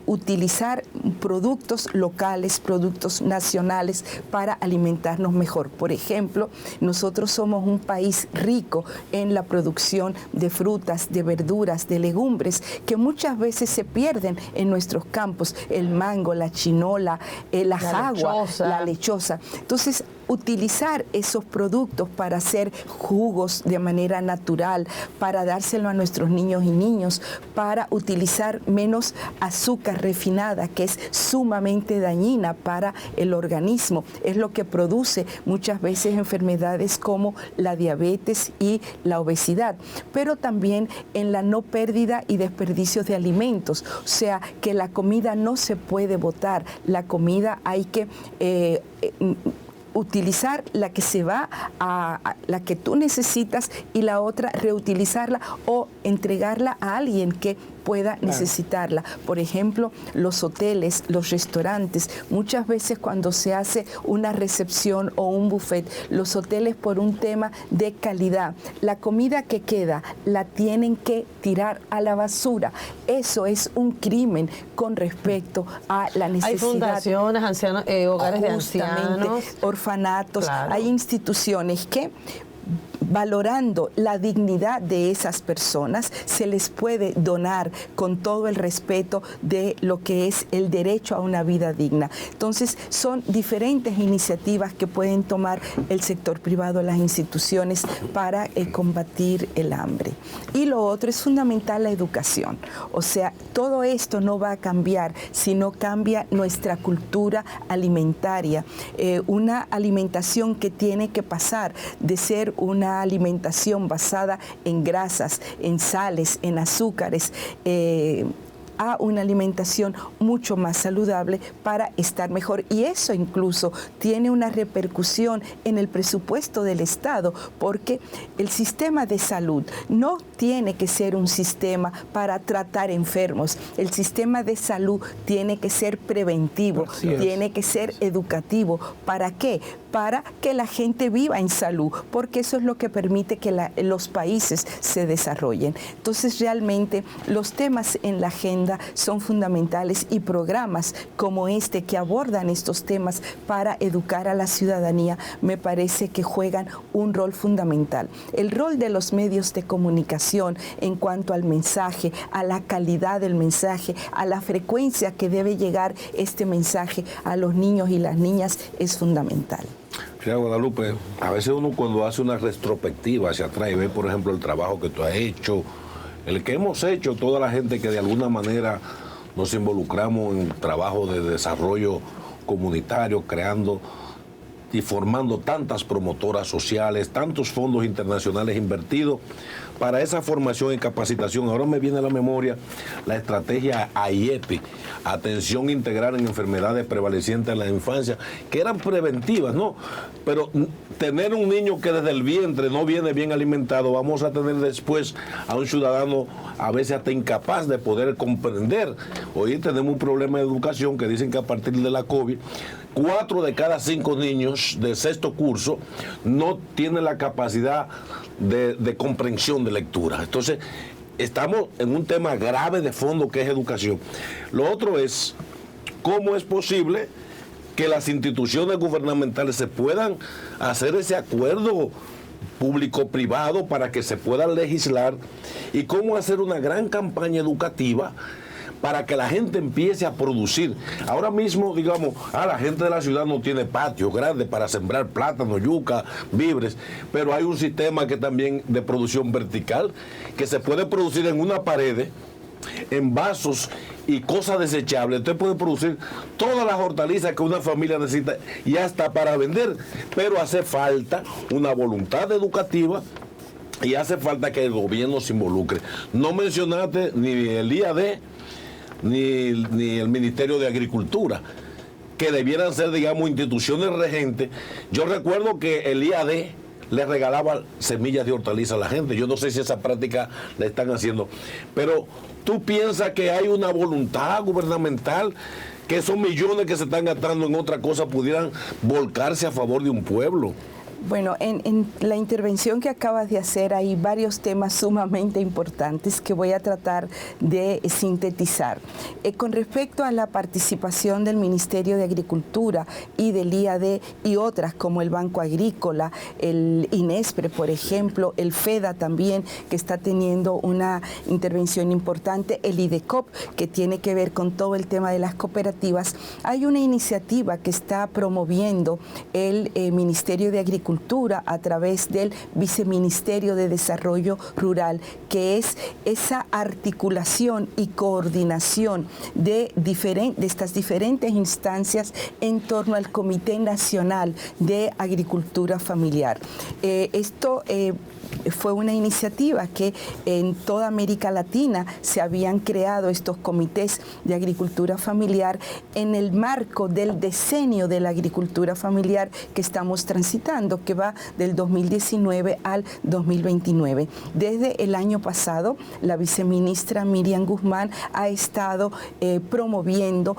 utilizar productos locales, productos nacionales para alimentarnos mejor. Por ejemplo, nosotros somos un país rico en la producción de frutas, de verduras, de legumbres, que muchas veces se pierden en nuestros campos. El mango, la chinola, la jagua, la lechosa. Entonces, utilizar esos productos para hacer jugos de manera natural, para dárselo a nuestros niños y niñas, para utilizar menos azúcar refinada, que es sumamente dañina para el organismo. Es lo que produce muchas veces enfermedades como la diabetes y la obesidad, pero también en la no pérdida y desperdicio de alimentos. O sea, que la comida no se puede botar, la comida hay que utilizar la que se va a la que tú necesitas, y la otra reutilizarla o entregarla a alguien que pueda necesitarla. Por ejemplo, los hoteles, los restaurantes, muchas veces cuando se hace una recepción o un buffet, los hoteles, por un tema de calidad, la comida que queda la tienen que tirar a la basura. Eso es un crimen con respecto a la necesidad. Hay fundaciones, ancianos, hogares de ancianos, orfanatos, hay instituciones que valorando la dignidad de esas personas, se les puede donar con todo el respeto de lo que es el derecho a una vida digna. Entonces, son diferentes iniciativas que pueden tomar el sector privado, las instituciones, para combatir el hambre. Y lo otro es fundamental, la educación. O sea, todo esto no va a cambiar si no cambia nuestra cultura alimentaria, una alimentación que tiene que pasar de ser una alimentación basada en grasas, en sales, en azúcares, a una alimentación mucho más saludable para estar mejor. Y eso incluso tiene una repercusión en el presupuesto del Estado, porque el sistema de salud no tiene que ser un sistema para tratar enfermos. El sistema de salud tiene que ser preventivo, tiene que ser educativo. ¿Para qué? Para que la gente viva en salud, porque eso es lo que permite que los países se desarrollen. Entonces, realmente los temas en la agenda son fundamentales, y programas como este que abordan estos temas para educar a la ciudadanía me parece que juegan un rol fundamental. El rol de los medios de comunicación en cuanto al mensaje, a la calidad del mensaje, a la frecuencia que debe llegar este mensaje a los niños y las niñas es fundamental. Mira, Guadalupe, a veces uno cuando hace una retrospectiva hacia atrás y ve, por ejemplo, el trabajo que tú has hecho, el que hemos hecho, toda la gente que de alguna manera nos involucramos en trabajo de desarrollo comunitario, creando y formando tantas promotoras sociales, tantos fondos internacionales invertidos para esa formación y capacitación. Ahora me viene a la memoria la estrategia AIEPI, Atención Integral en Enfermedades Prevalecientes en la Infancia, que eran preventivas, ¿no? Pero tener un niño que desde el vientre no viene bien alimentado, vamos a tener después a un ciudadano a veces hasta incapaz de poder comprender. Hoy tenemos un problema de educación que dicen que a partir de la COVID, 4 de cada 5 niños de sexto curso no tienen la capacidad de comprensión de lectura. Entonces, estamos en un tema grave de fondo que es educación. Lo otro es, ¿cómo es posible que las instituciones gubernamentales se puedan hacer ese acuerdo público-privado para que se pueda legislar, y cómo hacer una gran campaña educativa para que la gente empiece a producir? Ahora mismo, digamos, la gente de la ciudad no tiene patios grandes para sembrar plátano, yuca, víveres, pero hay un sistema que también de producción vertical, que se puede producir en una pared, en vasos y cosas desechables. Usted puede producir todas las hortalizas que una familia necesita y hasta para vender, pero hace falta una voluntad educativa y hace falta que el gobierno se involucre. No mencionaste ni el IAD ni el Ministerio de Agricultura, que debieran ser, digamos, instituciones regentes. Yo recuerdo que el IAD le regalaba semillas de hortalizas a la gente. Yo no sé si esa práctica la están haciendo, pero ¿tú piensas que hay una voluntad gubernamental, que esos millones que se están gastando en otra cosa pudieran volcarse a favor de un pueblo? Bueno, en la intervención que acabas de hacer hay varios temas sumamente importantes que voy a tratar de sintetizar. Con respecto a la participación del Ministerio de Agricultura y del IAD y otras como el Banco Agrícola, el INESPRE, por ejemplo, el FEDA también, que está teniendo una intervención importante, el IDECOP, que tiene que ver con todo el tema de las cooperativas, hay una iniciativa que está promoviendo el Ministerio de Agricultura a través del Viceministerio de Desarrollo Rural, que es esa articulación y coordinación de estas diferentes instancias en torno al Comité Nacional de Agricultura Familiar. Esto fue una iniciativa que en toda América Latina se habían creado estos comités de agricultura familiar en el marco del decenio de la agricultura familiar que estamos transitando, que va del 2019 al 2029. Desde el año pasado, la viceministra Miriam Guzmán ha estado promoviendo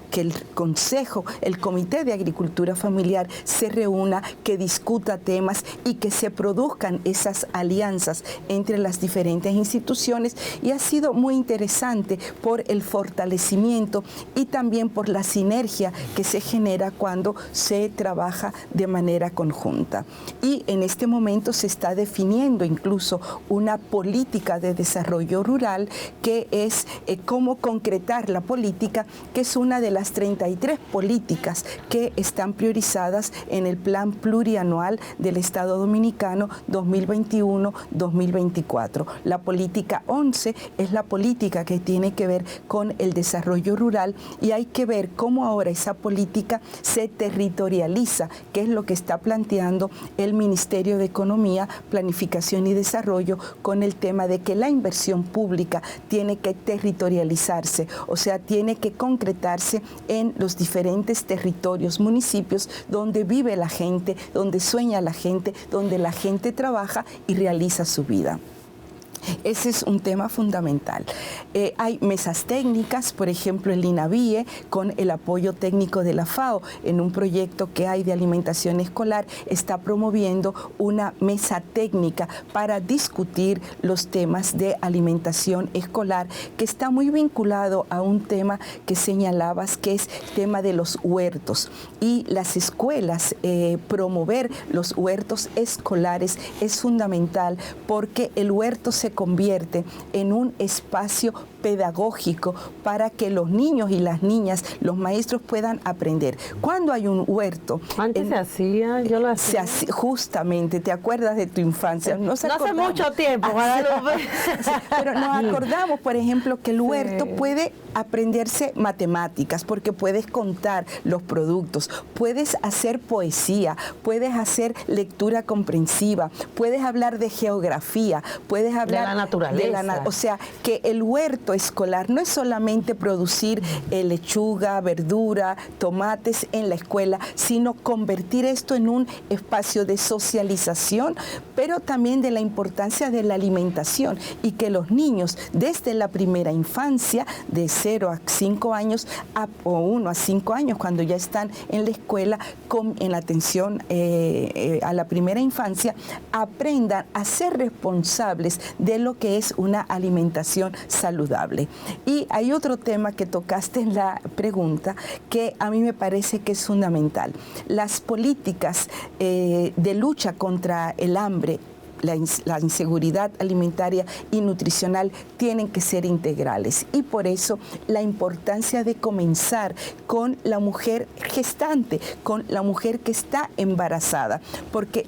que el Consejo, el Comité de Agricultura Familiar se reúna, que discuta temas y que se produzcan esas alianzas entre las diferentes instituciones, y ha sido muy interesante por el fortalecimiento y también por la sinergia que se genera cuando se trabaja de manera conjunta. Y en este momento se está definiendo incluso una política de desarrollo rural que es cómo concretar la política, que es una de las 33 políticas que están priorizadas en el Plan Plurianual del Estado Dominicano 2021-2024. La política 11 es la política que tiene que ver con el desarrollo rural y hay que ver cómo ahora esa política se territorializa, que es lo que está planteando el Ministerio de Economía, Planificación y Desarrollo con el tema de que la inversión pública tiene que territorializarse, o sea, tiene que concretarse en los diferentes territorios, municipios donde vive la gente, donde sueña la gente, donde la gente trabaja y realiza su vida. Ese es un tema fundamental. Hay mesas técnicas, por ejemplo, el INAVIE, con el apoyo técnico de la FAO, en un proyecto que hay de alimentación escolar, está promoviendo una mesa técnica para discutir los temas de alimentación escolar, que está muy vinculado a un tema que señalabas, que es el tema de los huertos. Y las escuelas, promover los huertos escolares es fundamental, porque el huerto se convierte en un espacio pedagógico para que los niños y las niñas, los maestros puedan aprender. Cuando hay un huerto... Antes se hacía, yo lo hacía. Justamente, ¿te acuerdas de tu infancia? No hace mucho tiempo, pero nos acordamos, por ejemplo, que el huerto puede aprenderse matemáticas, porque puedes contar los productos, puedes hacer poesía, puedes hacer lectura comprensiva, puedes hablar de geografía, puedes hablar de la naturaleza. O sea, que el huerto escolar no es solamente producir lechuga, verdura, tomates en la escuela, sino convertir esto en un espacio de socialización, pero también de la importancia de la alimentación, y que los niños desde la primera infancia, de 0 a 5 años, o 1 a 5 años, cuando ya están en la escuela, en la atención a la primera infancia, aprendan a ser responsables de lo que es una alimentación saludable. Y hay otro tema que tocaste en la pregunta que a mí me parece que es fundamental. Las políticas de lucha contra el hambre, la inseguridad alimentaria y nutricional tienen que ser integrales, y por eso la importancia de comenzar con la mujer gestante, con la mujer que está embarazada, porque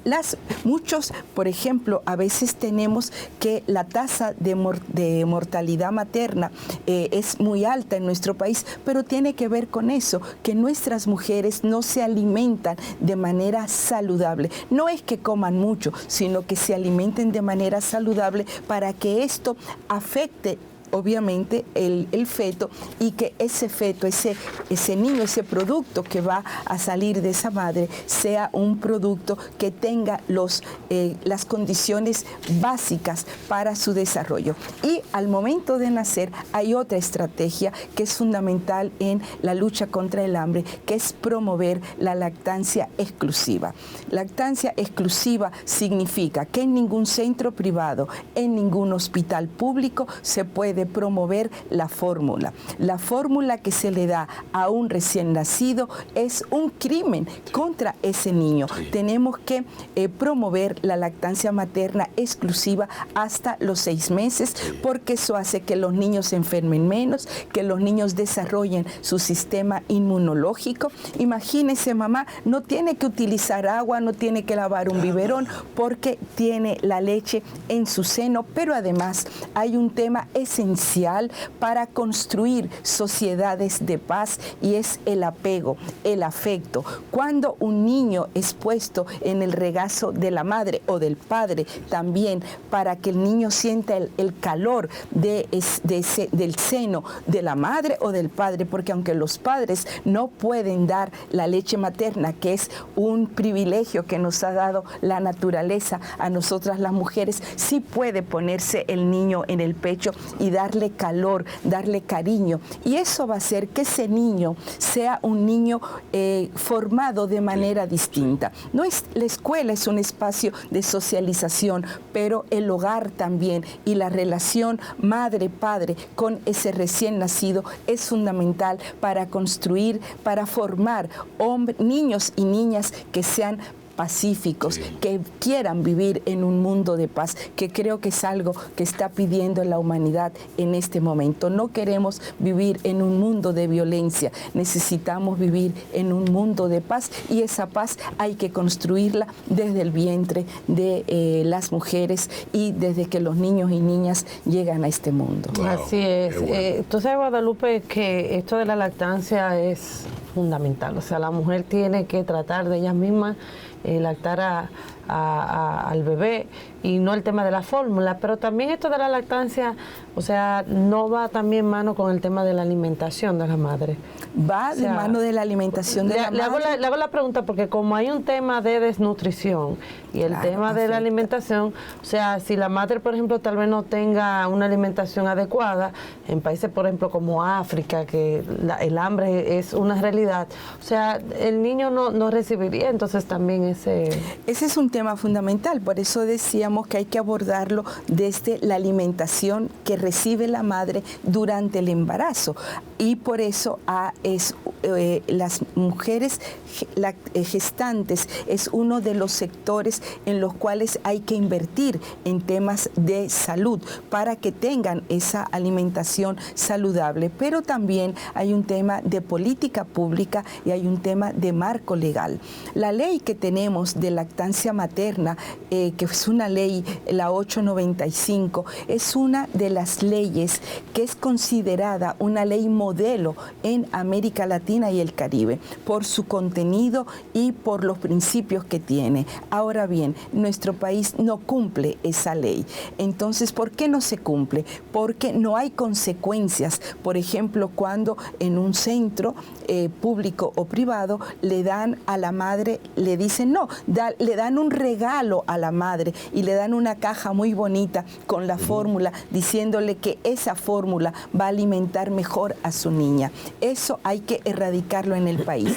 muchos, por ejemplo, a veces tenemos que la tasa de mortalidad materna es muy alta en nuestro país, pero tiene que ver con eso, que nuestras mujeres no se alimentan de manera saludable. No es que coman mucho, sino que se alimenten de manera saludable para que esto afecte obviamente el feto, y que ese feto, ese niño, ese producto que va a salir de esa madre sea un producto que tenga las condiciones básicas para su desarrollo. Y al momento de nacer hay otra estrategia que es fundamental en la lucha contra el hambre, que es promover la lactancia exclusiva. Lactancia exclusiva significa que en ningún centro privado, en ningún hospital público se puede promover la fórmula. La fórmula que se le da a un recién nacido es un crimen contra ese niño. Sí. Tenemos que promover la lactancia materna exclusiva hasta los 6 meses, porque eso hace que los niños se enfermen menos, que los niños desarrollen su sistema inmunológico. Imagínese, mamá, no tiene que utilizar agua, no tiene que lavar un biberón, porque tiene la leche en su seno, pero además hay un tema esencial para construir sociedades de paz, y es el apego, el afecto. Cuando un niño es puesto en el regazo de la madre o del padre, también para que el niño sienta el calor del seno de la madre o del padre, porque aunque los padres no pueden dar la leche materna, que es un privilegio que nos ha dado la naturaleza a nosotras las mujeres, sí puede ponerse el niño en el pecho y darle calor, darle cariño, y eso va a hacer que ese niño sea un niño formado de manera distinta. La escuela es un espacio de socialización, pero el hogar también, y la relación madre-padre con ese recién nacido es fundamental para construir, para formar niños y niñas que sean pacíficos, que quieran vivir en un mundo de paz, que creo que es algo que está pidiendo la humanidad en este momento. No queremos vivir en un mundo de violencia, necesitamos vivir en un mundo de paz, y esa paz hay que construirla desde el vientre de las mujeres y desde que los niños y niñas llegan a este mundo. Wow, así es. Bueno. Tú sabes, Guadalupe, que esto de la lactancia es fundamental. O sea, la mujer tiene que tratar de ella misma lactar al bebé, y no el tema de la fórmula, pero también esto de la lactancia, o sea, no va también mano con el tema de la alimentación de la madre. Va de mano de la alimentación de la madre. Le hago la pregunta porque como hay un tema de desnutrición y el tema de la alimentación, o sea, si la madre, por ejemplo, tal vez no tenga una alimentación adecuada, en países, por ejemplo, como África, que el hambre es una realidad, o sea, el niño no recibiría, entonces también ese es un tema fundamental, por eso decíamos que hay que abordarlo desde la alimentación que recibe la madre durante el embarazo, y por eso las mujeres gestantes es uno de los sectores en los cuales hay que invertir en temas de salud para que tengan esa alimentación saludable, pero también hay un tema de política pública y hay un tema de marco legal. La ley que tenemos de lactancia materna, que es una ley, la 895, es una de las leyes que es considerada una ley modelo en América Latina y el Caribe por su contenido y por los principios que tiene. Ahora bien, nuestro país no cumple esa ley. Entonces, ¿por qué no se cumple? Porque no hay consecuencias. Por ejemplo, cuando en un centro público o privado le dan a la madre, le dicen no, le dan un regalo a la madre y le dan una caja muy bonita con la fórmula, diciéndole que esa fórmula va a alimentar mejor a su niña. Eso hay que erradicarlo en el país.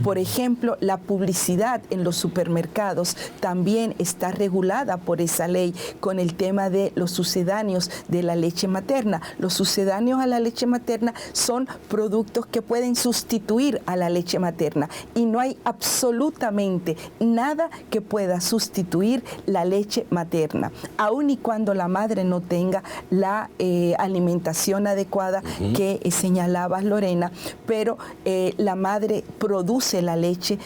Por ejemplo, la publicidad en los supermercados también está regulada por esa ley con el tema de los sucedáneos de la leche materna. Los sucedáneos a la leche materna son productos que pueden sustituir a la leche materna y no hay absolutamente nada que pueda sustituir la leche materna, aun y cuando la madre no tenga la alimentación adecuada que señalabas, Lorena, pero la madre produce la leche,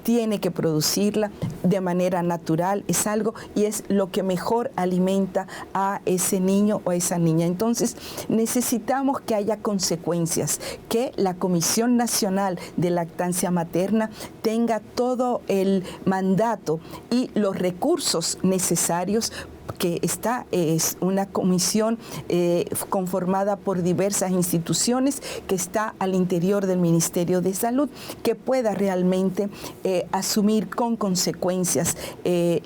tiene que producirla de manera natural, es algo y es lo que mejor alimenta a ese niño o a esa niña. Entonces necesitamos que haya consecuencias, que la Comisión Nacional de Lactancia Materna tenga todo el mandato y los recursos necesarios, que es una comisión conformada por diversas instituciones que está al interior del Ministerio de Salud, que pueda realmente asumir con consecuencias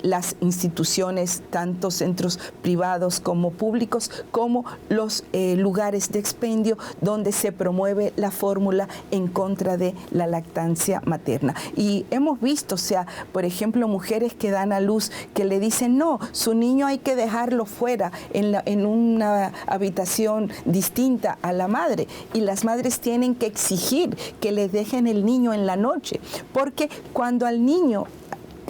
las instituciones, tanto centros privados como públicos, como los lugares de expendio donde se promueve la fórmula en contra de la lactancia materna. Y hemos visto, o sea, por ejemplo, mujeres que dan a luz que le dicen, no, su niño hay que dejarlo fuera en una habitación distinta a la madre, y las madres tienen que exigir que les dejen el niño en la noche, porque cuando al niño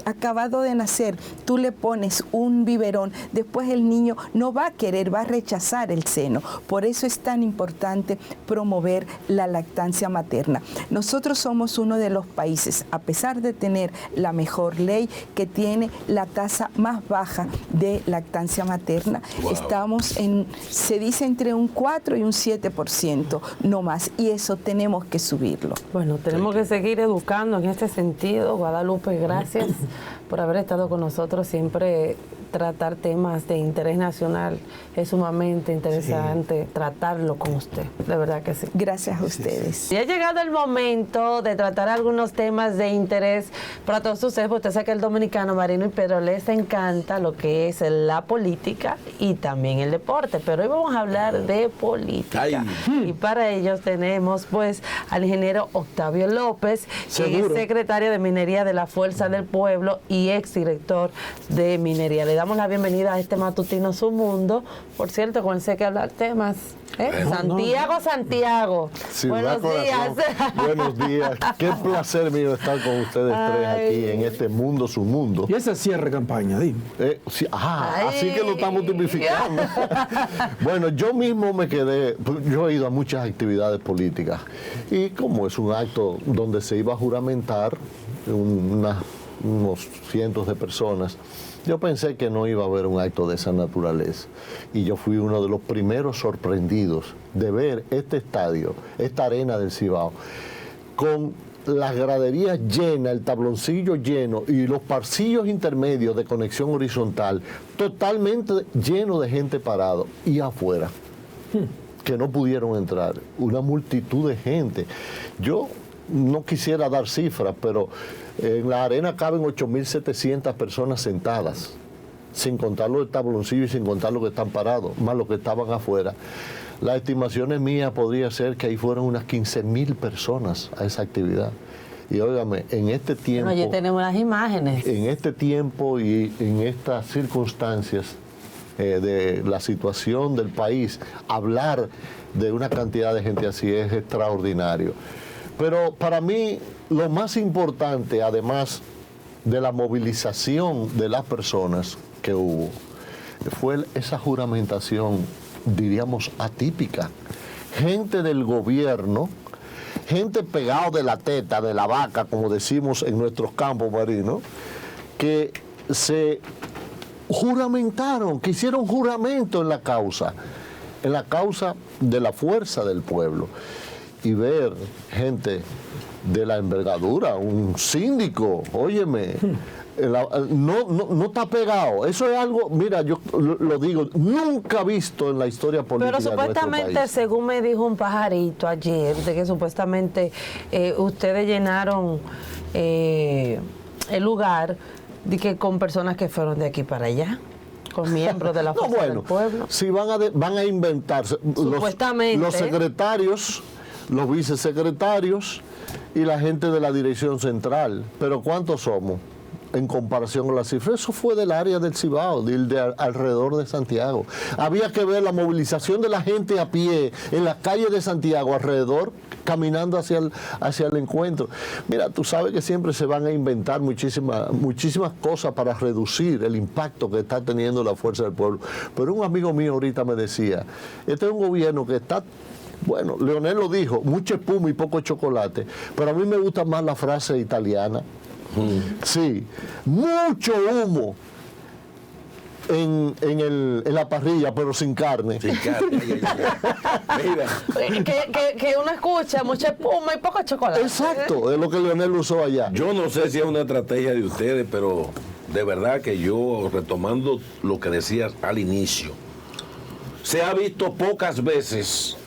acabado de nacer tú le pones un biberón, después el niño no va a querer, va a rechazar el seno. Por eso es tan importante promover la lactancia materna. Nosotros somos uno de los países, a pesar de tener la mejor ley, que tiene la tasa más baja de lactancia materna. Wow. Estamos se dice entre un 4 y un 7%, no más, y eso tenemos que subirlo. Bueno, tenemos que seguir educando en este sentido. Guadalupe, gracias por haber estado con nosotros. Siempre tratar temas de interés nacional es sumamente interesante, tratarlo con usted, de verdad que sí. Gracias a ustedes. Y ha llegado el momento de tratar algunos temas de interés para todos ustedes, porque usted sabe que el dominicano, Marino y Pedro, les encanta lo que es la política y también el deporte, pero hoy vamos a hablar de política. Y para ellos tenemos pues al ingeniero Octavio López, que es secretario de Minería de la Fuerza del Pueblo y exdirector de Minería. Le damos la bienvenida a este matutino Su Mundo. Por cierto, con ese que hablar temas. Santiago. Buenos días. Buenos días. Qué placer mío estar con ustedes tres aquí en este mundo, Su Mundo. Y ese cierre de campaña, dime. Sí, así que lo estamos tipificando. Bueno, yo mismo me quedé, yo he ido a muchas actividades políticas y como es un acto donde se iba a juramentar unos cientos de personas, yo pensé que no iba a haber un acto de esa naturaleza. Y yo fui uno de los primeros sorprendidos de ver este estadio, esta arena del Cibao, con las graderías llenas, el tabloncillo lleno y los pasillos intermedios de conexión horizontal totalmente lleno de gente parado y afuera, que no pudieron entrar. Una multitud de gente. Yo no quisiera dar cifras, pero en la arena caben 8.700 personas sentadas, sin contar los tabloncillos y sin contar los que están parados, más los que estaban afuera. Las estimaciones mías podría ser que ahí fueron unas 15.000 personas a esa actividad. Y óigame, en este tiempo... Bueno, ya tenemos las imágenes. En este tiempo y en estas circunstancias de la situación del país, hablar de una cantidad de gente así es extraordinario. Pero para mí lo más importante, además de la movilización de las personas que hubo, fue esa juramentación, diríamos, atípica. Gente del gobierno, gente pegado de la teta, de la vaca, como decimos en nuestros campos marinos, que se juramentaron, que hicieron juramento en la causa de la fuerza del pueblo. Y ver gente de la envergadura, un síndico, óyeme, no está pegado. Eso es algo, mira, yo lo digo, nunca visto en la historia política. Pero supuestamente, según me dijo un pajarito ayer, de que supuestamente ustedes llenaron el lugar de que con personas que fueron de aquí para allá, con miembros de la fuerza del pueblo. Si van a inventarse los secretarios, los vicesecretarios y la gente de la dirección central. Pero ¿cuántos somos en comparación con la cifra? Eso fue del área del Cibao, de alrededor de Santiago. Había que ver la movilización de la gente a pie en las calles de Santiago alrededor, caminando hacia el encuentro. Mira, tú sabes que siempre se van a inventar muchísimas cosas para reducir el impacto que está teniendo la fuerza del pueblo. Pero un amigo mío ahorita me decía, este es un gobierno que está... Bueno, Leonel lo dijo, mucha espuma y poco chocolate, pero a mí me gusta más la frase italiana. Sí, mucho humo en la parrilla, pero sin carne. Sin carne. Que uno escucha mucha espuma y poco chocolate. Exacto, es lo que Leonel usó allá. Yo no sé si es una estrategia de ustedes, pero de verdad que yo, retomando lo que decías al inicio, se ha visto pocas veces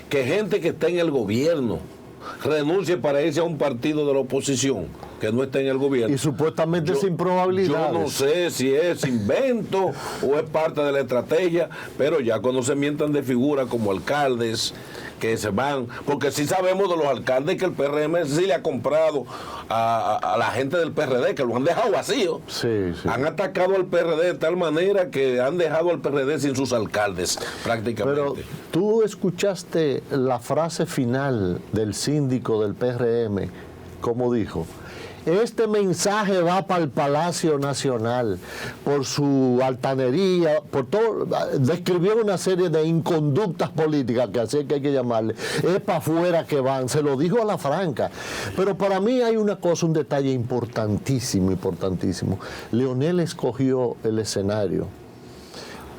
que gente que está en el gobierno renuncie para irse a un partido de la oposición que no está en el gobierno. Y supuestamente sin probabilidades. Yo no sé si es invento o es parte de la estrategia, pero ya cuando se mientan de figura como alcaldes que se van, porque sí sabemos de los alcaldes que el PRM sí le ha comprado a la gente del PRD, que lo han dejado vacío. Sí. Han atacado al PRD de tal manera que han dejado al PRD sin sus alcaldes, prácticamente. Pero tú escuchaste la frase final del síndico del PRM, como dijo: este mensaje va para el Palacio Nacional por su altanería, por todo. Describió una serie de inconductas políticas, que así es que hay que llamarle. Es para afuera que van, se lo dijo a la franca. Pero para mí hay una cosa, un detalle importantísimo. Leonel escogió el escenario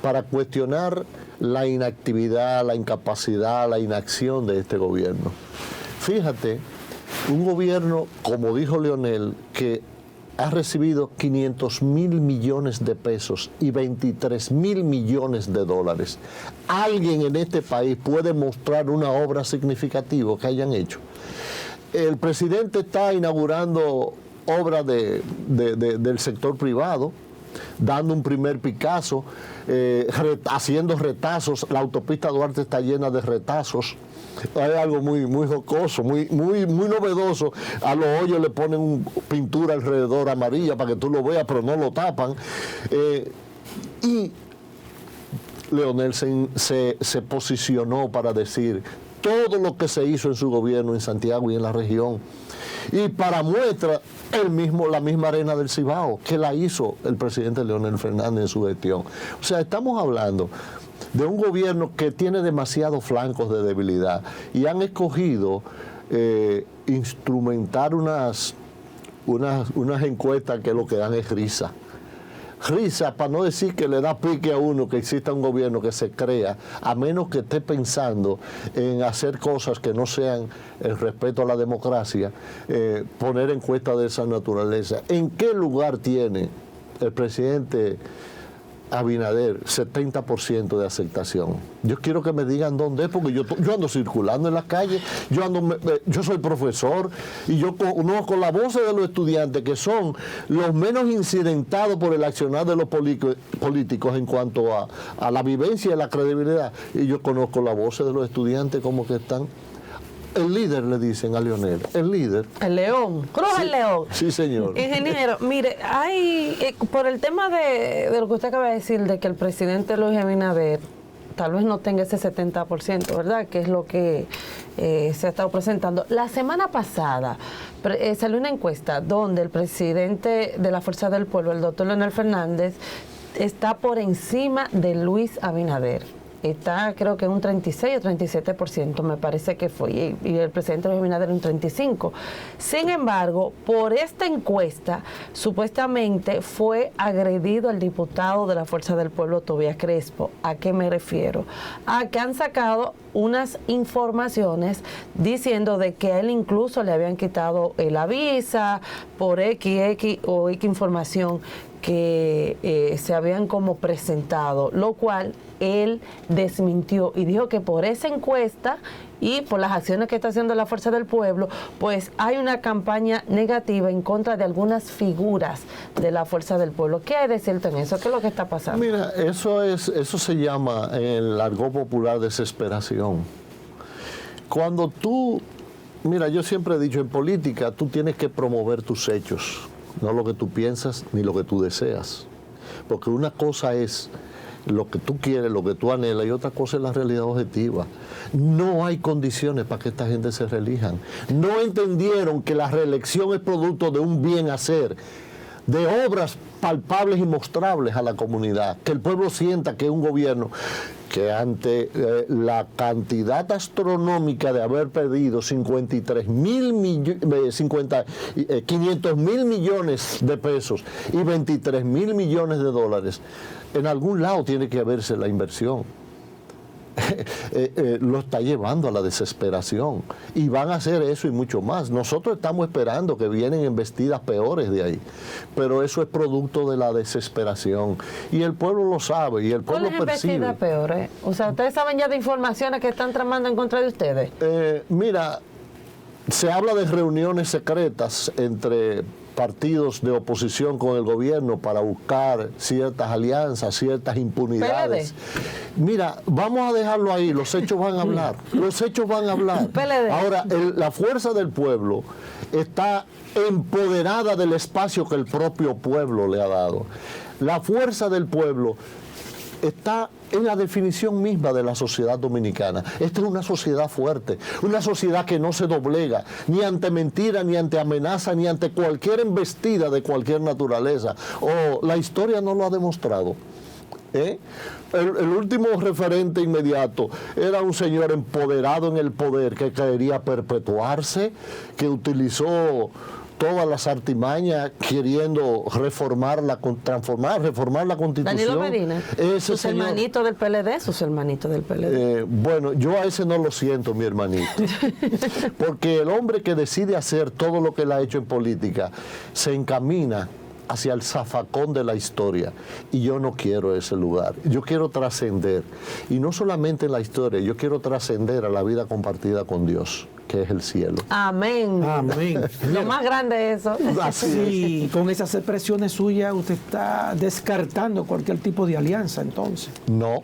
para cuestionar la inactividad, la incapacidad, la inacción de este gobierno. Fíjate, un gobierno, como dijo Leonel, que ha recibido 500.000 millones de pesos y 23.000 millones de dólares. ¿Alguien en este país puede mostrar una obra significativa que hayan hecho? El presidente está inaugurando obras del sector privado, dando un primer Picasso, haciendo retazos. La autopista Duarte está llena de retazos. Hay algo muy jocoso, muy novedoso. A los hoyos le ponen pintura alrededor amarilla para que tú lo veas, pero no lo tapan. Y Leonel se posicionó para decir todo lo que se hizo en su gobierno en Santiago y en la región. Y para muestra, la misma arena del Cibao, que la hizo el presidente Leonel Fernández en su gestión. O sea, estamos hablando de un gobierno que tiene demasiados flancos de debilidad y han escogido instrumentar unas encuestas que lo que dan es risa. Risa, para no decir que le da pique a uno que exista un gobierno que se crea, a menos que esté pensando en hacer cosas que no sean el respeto a la democracia, poner encuestas de esa naturaleza. ¿En qué lugar tiene el presidente Abinader 70% de aceptación? Yo quiero que me digan dónde es, porque yo ando circulando en la calle, yo soy profesor y yo conozco la voz de los estudiantes, que son los menos incidentados por el accionar de los políticos en cuanto a la vivencia y la credibilidad, y yo conozco la voz de los estudiantes como que están. El líder, le dicen a Leonel, el líder. El león, cruz sí, el león. Sí, señor. Ingeniero, mire, hay, por el tema de lo que usted acaba de decir, de que el presidente Luis Abinader tal vez no tenga ese 70%, ¿verdad? Que es lo que se ha estado presentando. La semana pasada salió una encuesta donde el presidente de la Fuerza del Pueblo, el doctor Leonel Fernández, está por encima de Luis Abinader. Está, creo que en un 36 o 37%, me parece que fue, y el presidente Luis Abinader un 35%. Sin embargo, por esta encuesta, supuestamente fue agredido el diputado de la Fuerza del Pueblo, Tobías Crespo. ¿A qué me refiero? A que han sacado unas informaciones diciendo de que a él incluso le habían quitado la visa por X información que se habían como presentado, lo cual él desmintió y dijo que por esa encuesta y por las acciones que está haciendo la Fuerza del Pueblo, pues hay una campaña negativa en contra de algunas figuras de la Fuerza del Pueblo. ¿Qué hay de cierto en eso? ¿Qué es lo que está pasando? Mira, eso se llama en el argot popular desesperación. Cuando mira, yo siempre he dicho, en política tú tienes que promover tus hechos, no lo que tú piensas ni lo que tú deseas. Porque una cosa es lo que tú quieres, lo que tú anhelas, y otra cosa es la realidad objetiva. No hay condiciones para que esta gente se reelijan. No entendieron que la reelección es producto de un bien hacer, de obras palpables y mostrables a la comunidad, que el pueblo sienta que es un gobierno que ante la cantidad astronómica de haber perdido 500 mil millones de pesos y 23 mil millones de dólares, en algún lado tiene que haberse la inversión. Lo está llevando a la desesperación y van a hacer eso y mucho más. Nosotros estamos esperando que vienen embestidas peores de ahí, pero eso es producto de la desesperación y el pueblo lo sabe y el pueblo percibe. ¿Cuáles embestidas peores? O sea, ¿ustedes saben ya de informaciones que están tramando en contra de ustedes? Mira, se habla de reuniones secretas entre partidos de oposición con el gobierno para buscar ciertas alianzas, ciertas impunidades. PLD. Mira, vamos a dejarlo ahí, los hechos van a hablar, los hechos van a hablar. PLD. Ahora, la Fuerza del Pueblo está empoderada del espacio que el propio pueblo le ha dado. La Fuerza del Pueblo está en la definición misma de la sociedad dominicana. Esta es una sociedad fuerte, una sociedad que no se doblega ni ante mentira, ni ante amenaza, ni ante cualquier embestida de cualquier naturaleza. La historia no lo ha demostrado. El último referente inmediato era un señor empoderado en el poder que quería perpetuarse, que utilizó todas las artimañas queriendo reformar la Constitución. Danilo Medina, sus hermanitos del PLD, sus hermanitos del PLD. Bueno, yo a ese no lo siento, mi hermanito. Porque el hombre que decide hacer todo lo que él ha hecho en política se encamina hacia el zafacón de la historia. Y yo no quiero ese lugar. Yo quiero trascender. Y no solamente en la historia, yo quiero trascender a la vida compartida con Dios, que es el cielo. Amén. Amén. Lo más grande es eso. Así, con esas expresiones suyas, usted está descartando cualquier tipo de alianza, entonces. No.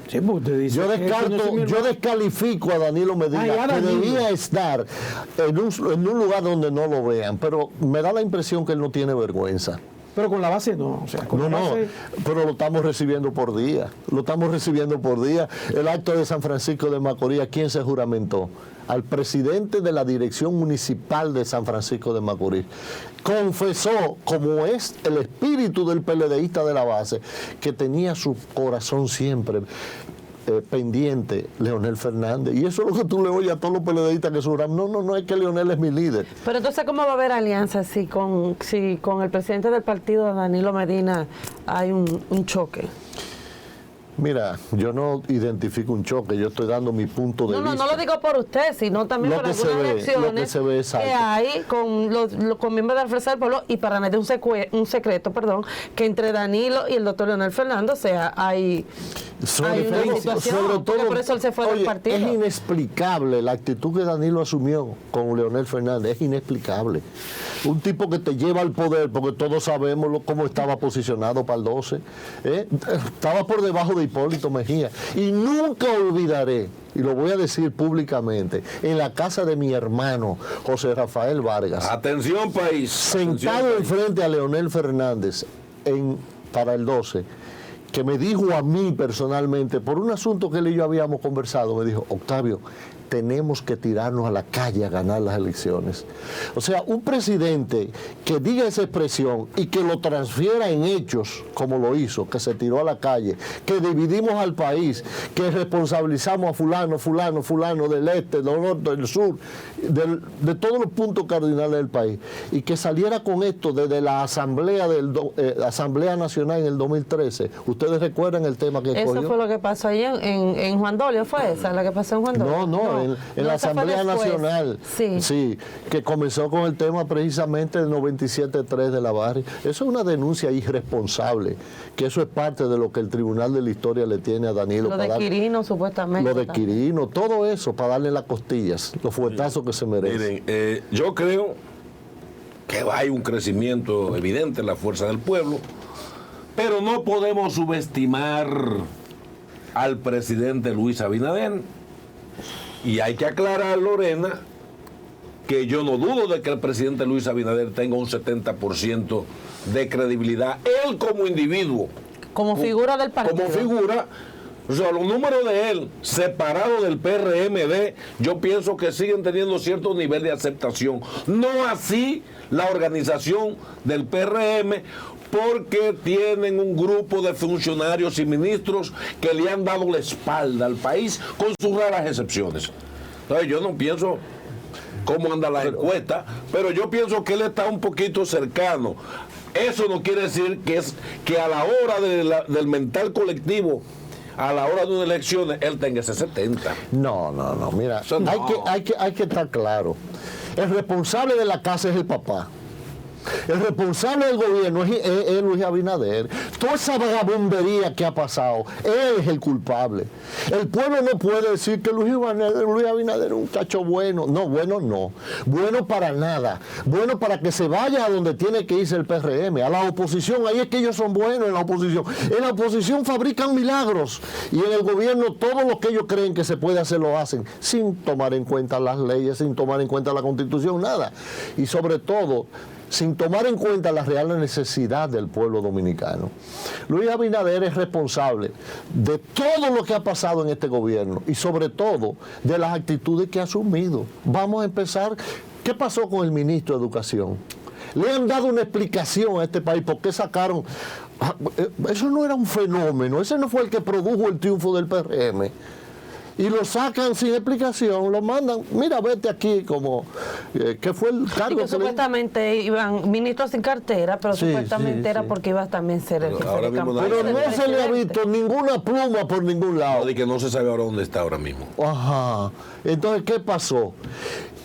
Sí, usted dice yo descalifico a Danilo Medina, que debía estar en un lugar donde no lo vean, pero me da la impresión que él no tiene vergüenza. Pero con la base no. O sea, con No, la base, pero lo estamos recibiendo por día. Lo estamos recibiendo por día. El acto de San Francisco de Macorís, ¿a quién se juramentó? Al presidente de la Dirección Municipal de San Francisco de Macorís. Confesó, como es el espíritu del PLDista de la base, que tenía su corazón siempre pendiente Leonel Fernández. Y eso es lo que tú le oyes a todos los PLDistas que suran. No, es que Leonel es mi líder. Pero entonces, ¿cómo va a haber alianza si con el presidente del partido, Danilo Medina, hay un choque? Mira, yo no identifico un choque, yo estoy dando mi punto de vista. No lo digo por usted, sino también por algunas elecciones que hay con miembros de la Fuerza del Pueblo, y para nadie un secreto, que entre Danilo y el doctor Leonel Fernández, hay una situación, sobre todo, por eso él se fue del partido. Es inexplicable la actitud que Danilo asumió con Leonel Fernández, es inexplicable. Un tipo que te lleva al poder, porque todos sabemos cómo estaba posicionado para el 12, estaba por debajo de Hipólito Mejía, y nunca olvidaré, y lo voy a decir públicamente, en la casa de mi hermano José Rafael Vargas. Atención, país. Sentado enfrente a Leonel Fernández para el 12, que me dijo a mí personalmente, por un asunto que él y yo habíamos conversado, me dijo: Octavio, tenemos que tirarnos a la calle a ganar las elecciones. O sea, un presidente que diga esa expresión y que lo transfiera en hechos, como lo hizo, que se tiró a la calle, que dividimos al país, que responsabilizamos a fulano del este, del norte, del sur, de todos los puntos cardinales del país, y que saliera con esto desde la Asamblea Nacional en el 2013. ¿Ustedes recuerdan el tema que escogió? Eso fue lo que pasó ahí en Juan Dolio, ¿fue esa la que pasó en Juan Dolio? No, en la Asamblea Nacional, sí, que comenzó con el tema precisamente del 97.3 de la Barri. Eso es una denuncia irresponsable, que eso es parte de lo que el Tribunal de la Historia le tiene a Danilo. Lo de Quirino, supuestamente. Lo de Quirino, todo eso, para darle las costillas, los fuetazos que se merecen. Miren, yo creo que hay un crecimiento evidente en la fuerza del pueblo, pero no podemos subestimar al presidente Luis Abinader. Y hay que aclarar, Lorena, que yo no dudo de que el presidente Luis Abinader tenga un 70% de credibilidad. Él como individuo. Como figura del partido. Como figura. O sea, los números de él, separados del PRMD, yo pienso que siguen teniendo cierto nivel de aceptación. No así la organización del PRM, porque tienen un grupo de funcionarios y ministros que le han dado la espalda al país, con sus raras excepciones. Entonces, yo no pienso cómo anda la encuesta, pero yo pienso que él está un poquito cercano. Eso no quiere decir que a la hora del mental colectivo, a la hora de unas elecciones, él tenga ese 70. No, mira, no. Hay que estar claro. El responsable de la casa es el papá. El responsable del gobierno es Luis Abinader. Toda esa vagabundería que ha pasado, él es el culpable. El pueblo no puede decir que Luis Abinader es un cacho bueno. No, bueno no. Bueno para nada. Bueno para que se vaya a donde tiene que irse el PRM. A la oposición, ahí es que ellos son buenos en la oposición. En la oposición fabrican milagros. Y en el gobierno todo lo que ellos creen que se puede hacer lo hacen, sin tomar en cuenta las leyes, sin tomar en cuenta la Constitución, nada. Y sobre todo, sin tomar en cuenta la real necesidad del pueblo dominicano. Luis Abinader es responsable de todo lo que ha pasado en este gobierno y sobre todo de las actitudes que ha asumido. Vamos a empezar. ¿Qué pasó con el ministro de Educación? Le han dado una explicación a este país por qué sacaron. Eso no era un fenómeno, ese no fue el que produjo el triunfo del PRM. Y lo sacan sin explicación, lo mandan, mira, vete aquí, como, ¿qué fue el cargo? Que supuestamente iban ministros sin cartera, pero supuestamente era porque iba a también ser el jefe de campaña. Pero no se le ha visto ninguna pluma por ningún lado. Y que no se sabe ahora dónde está ahora mismo. Ajá. Entonces, ¿qué pasó?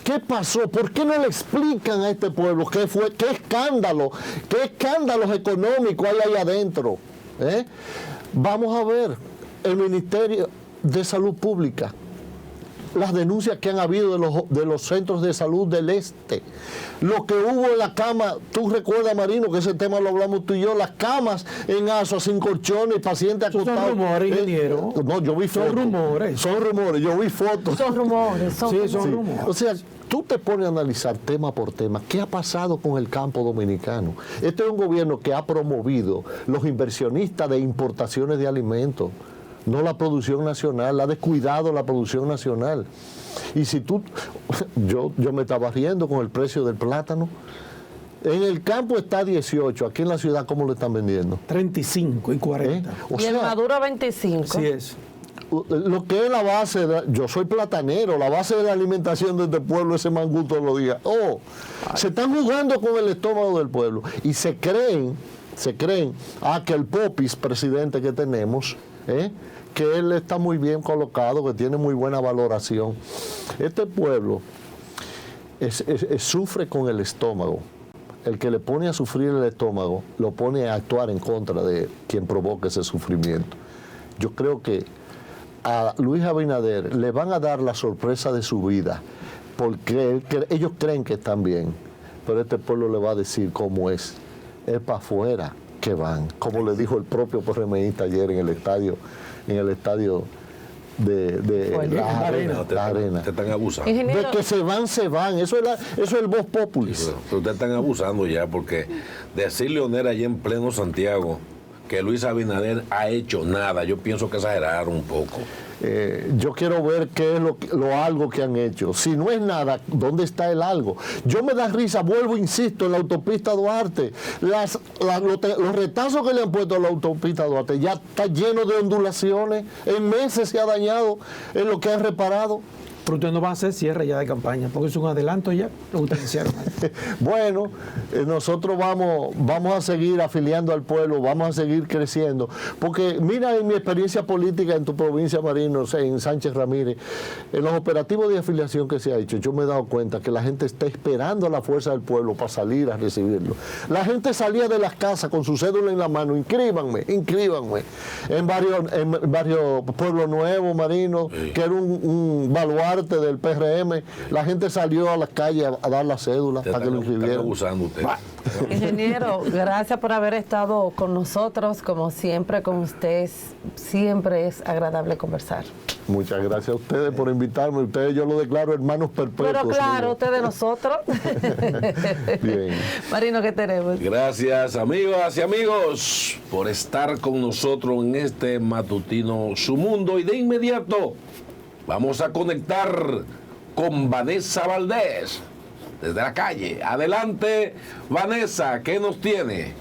¿Qué pasó? ¿Por qué no le explican a este pueblo qué fue, qué escándalos económicos hay ahí adentro? Vamos a ver, el Ministerio de Salud Pública, las denuncias que han habido de los centros de salud del este, lo que hubo en la cama, tú recuerdas, Marino, que ese tema lo hablamos tú y yo, las camas en ASO sin colchones, pacientes acostados. Son rumores, ingeniero. No, yo vi fotos. Son rumores. Son rumores, yo vi fotos. Son rumores. Son rumores. O sea, tú te pones a analizar tema por tema, ¿qué ha pasado con el campo dominicano? Este es un gobierno que ha promovido los inversionistas de importaciones de alimentos, no la producción nacional, ha descuidado la producción nacional. Y si tú, yo me estaba riendo con el precio del plátano. En el campo está 18, aquí en la ciudad, ¿cómo lo están vendiendo? 35 y 40. Y el maduro 25. Sí es. Lo que es la base, yo soy platanero, la base de la alimentación de este pueblo es ese mangú todos los días. Se están jugando con el estómago del pueblo y se creen que el Popis, presidente que tenemos, que él está muy bien colocado, que tiene muy buena valoración. Este pueblo sufre con el estómago. El que le pone a sufrir el estómago, lo pone a actuar en contra de quien provoca ese sufrimiento. Yo creo que a Luis Abinader le van a dar la sorpresa de su vida, porque ellos creen que están bien, pero este pueblo le va a decir cómo es para afuera que van, como le dijo el propio PRMista ayer en el estadio de la arena. Te están abusando. De que se van. Eso es el voz populi. Pero ustedes están abusando ya, porque decir Leonel allá en pleno Santiago que Luis Abinader ha hecho nada, yo pienso que exageraron un poco. Yo quiero ver qué es lo algo que han hecho. Si no es nada, ¿dónde está el algo? Yo me da risa, vuelvo, insisto, en la autopista Duarte. Los retazos que le han puesto a la autopista Duarte ya está lleno de ondulaciones. En meses se ha dañado en lo que han reparado. Pero ustedes no van a hacer cierre ya de campaña, porque es un adelanto ya, lo que ustedes hicieron. Bueno, nosotros vamos a seguir afiliando al pueblo, vamos a seguir creciendo, porque mira en mi experiencia política en tu provincia, Marino, en Sánchez Ramírez, en los operativos de afiliación que se ha hecho, yo me he dado cuenta que la gente está esperando a la fuerza del pueblo para salir a recibirlo. La gente salía de las casas con su cédula en la mano, inscríbanme. En barrio Pueblo Nuevo, Marino, sí, que era un baluarte del PRM, la gente salió a las calles a dar la cédula para que lo inscribieran. Ingeniero, gracias por haber estado con nosotros, como siempre con usted, siempre es agradable conversar. Muchas gracias a ustedes por invitarme. Ustedes yo lo declaro hermanos perpetuos. Pero claro, ustedes nosotros. Bien. Marino, ¿qué tenemos? Gracias, amigas y amigos, por estar con nosotros en este matutino Su Mundo. Y de inmediato vamos a conectar con Vanessa Valdés desde la calle. Adelante, Vanessa, ¿qué nos tiene?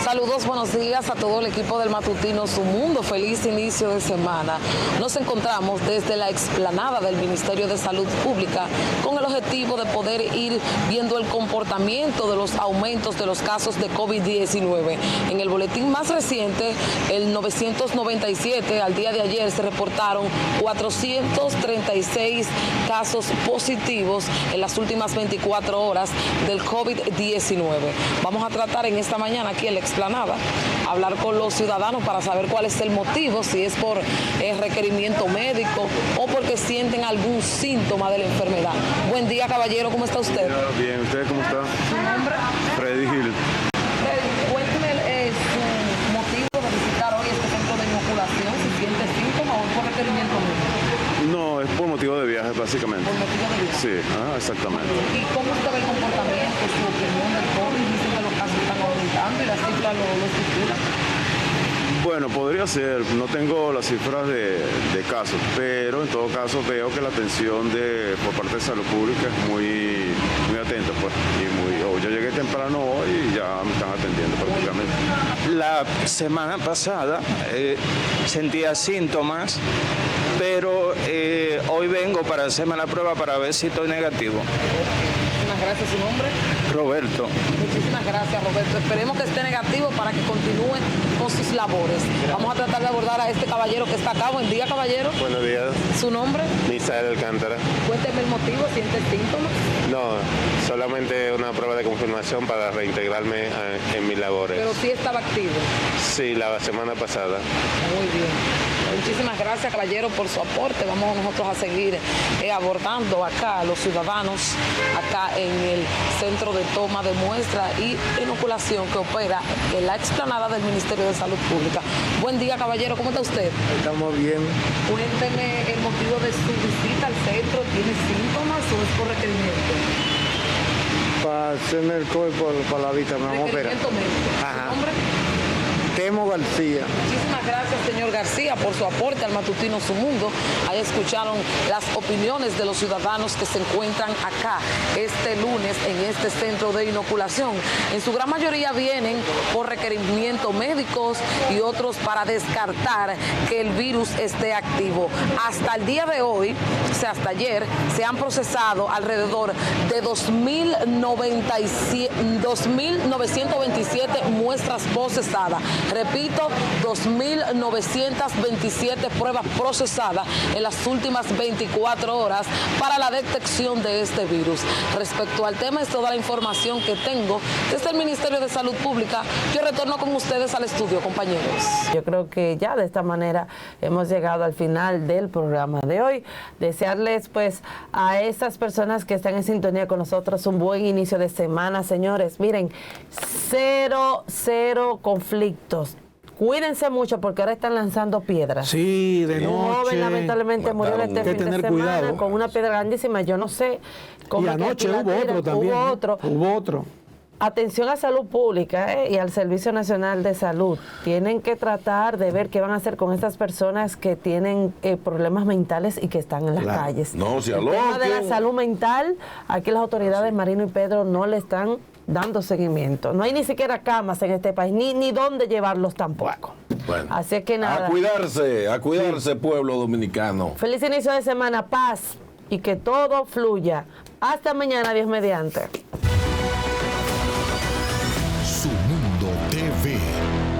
Saludos, buenos días a todo el equipo del matutino Su Mundo. Feliz inicio de semana. Nos encontramos desde la explanada del Ministerio de Salud Pública con el objetivo de poder ir viendo el comportamiento de los aumentos de los casos de COVID-19. En el boletín más reciente, el 997, al día de ayer se reportaron 436 casos positivos en las últimas 24 horas del COVID-19. Vamos a tratar en esta mañana aquí en la explanada hablar con los ciudadanos para saber cuál es el motivo, si es por requerimiento médico o porque sienten algún síntoma de la enfermedad. Buen día, caballero, ¿cómo está usted? Bien, ¿usted cómo está? ¿Su nombre? Freddy Gil. Cuénteme su motivo de visitar hoy este centro de inoculación, si siente síntomas o por requerimiento médico. No, es por motivo de viaje, básicamente. ¿Por motivo de viaje? Sí, exactamente. ¿Y cómo usted ve el comportamiento, su opinión del COVID? Dicen que los casos están aumentando y las cifras lo estipulan. Bueno, podría ser, no tengo las cifras de casos, pero en todo caso veo que la atención por parte de salud pública es muy atenta, pues, yo llegué temprano hoy y ya me están atendiendo prácticamente. La semana pasada sentía síntomas, pero hoy vengo para hacerme la prueba para ver si estoy negativo. Muchísimas gracias. ¿Su nombre? Roberto. Muchísimas gracias, Roberto. Esperemos que esté negativo para que continúe con sus labores. Vamos a tratar de abordar a este caballero que está acá. Buen día, caballero. Buenos días. ¿Su nombre? Misael Alcántara. Cuénteme el motivo, ¿siente síntomas? No, solamente una prueba de confirmación para reintegrarme en mis labores. Pero sí estaba activo. Sí, la semana pasada. Muy bien. Muchísimas gracias, caballero, por su aporte. Vamos nosotros a seguir abordando acá a los ciudadanos, acá en el centro de toma de muestra y inoculación que opera en la explanada del Ministerio de Salud Pública. Buen día, caballero, ¿cómo está usted? Estamos bien. Cuénteme el motivo de su visita al centro. ¿Tiene síntomas o es por requerimiento? Para hacerme el cuerpo para la vista, me vamos a operar. Requerimiento médico. ¿Su nombre? Temo García. Muchísimas gracias, señor García, por su aporte al matutino Su Mundo. Ahí escucharon las opiniones de los ciudadanos que se encuentran acá este lunes en este centro de inoculación. En su gran mayoría vienen por requerimientos médicos y otros para descartar que el virus esté activo. Hasta el día de hoy, o sea, hasta ayer, se han procesado alrededor de 2.927 muestras procesadas. Repito, 2.927 pruebas procesadas en las últimas 24 horas para la detección de este virus. Respecto al tema, es toda la información que tengo desde el Ministerio de Salud Pública. Yo retorno con ustedes al estudio, compañeros. Yo creo que ya de esta manera hemos llegado al final del programa de hoy. Desearles pues a esas personas que están en sintonía con nosotros un buen inicio de semana, señores. Miren, cero conflictos. Cuídense mucho porque ahora están lanzando piedras. Sí, de noche. Un joven lamentablemente murió este fin de semana con una piedra grandísima. Yo no sé cómo. Y anoche hubo otro también. Hubo otro. Atención a salud pública y al Servicio Nacional de Salud. Tienen que tratar de ver qué van a hacer con estas personas que tienen problemas mentales y que están en las calles. No, si el tema de la salud mental, aquí las autoridades Marino y Pedro no le están dando seguimiento. No hay ni siquiera camas en este país, ni dónde llevarlos tampoco. Bueno, así es que nada. A cuidarse, pueblo dominicano. Feliz inicio de semana, paz y que todo fluya. Hasta mañana, Dios mediante.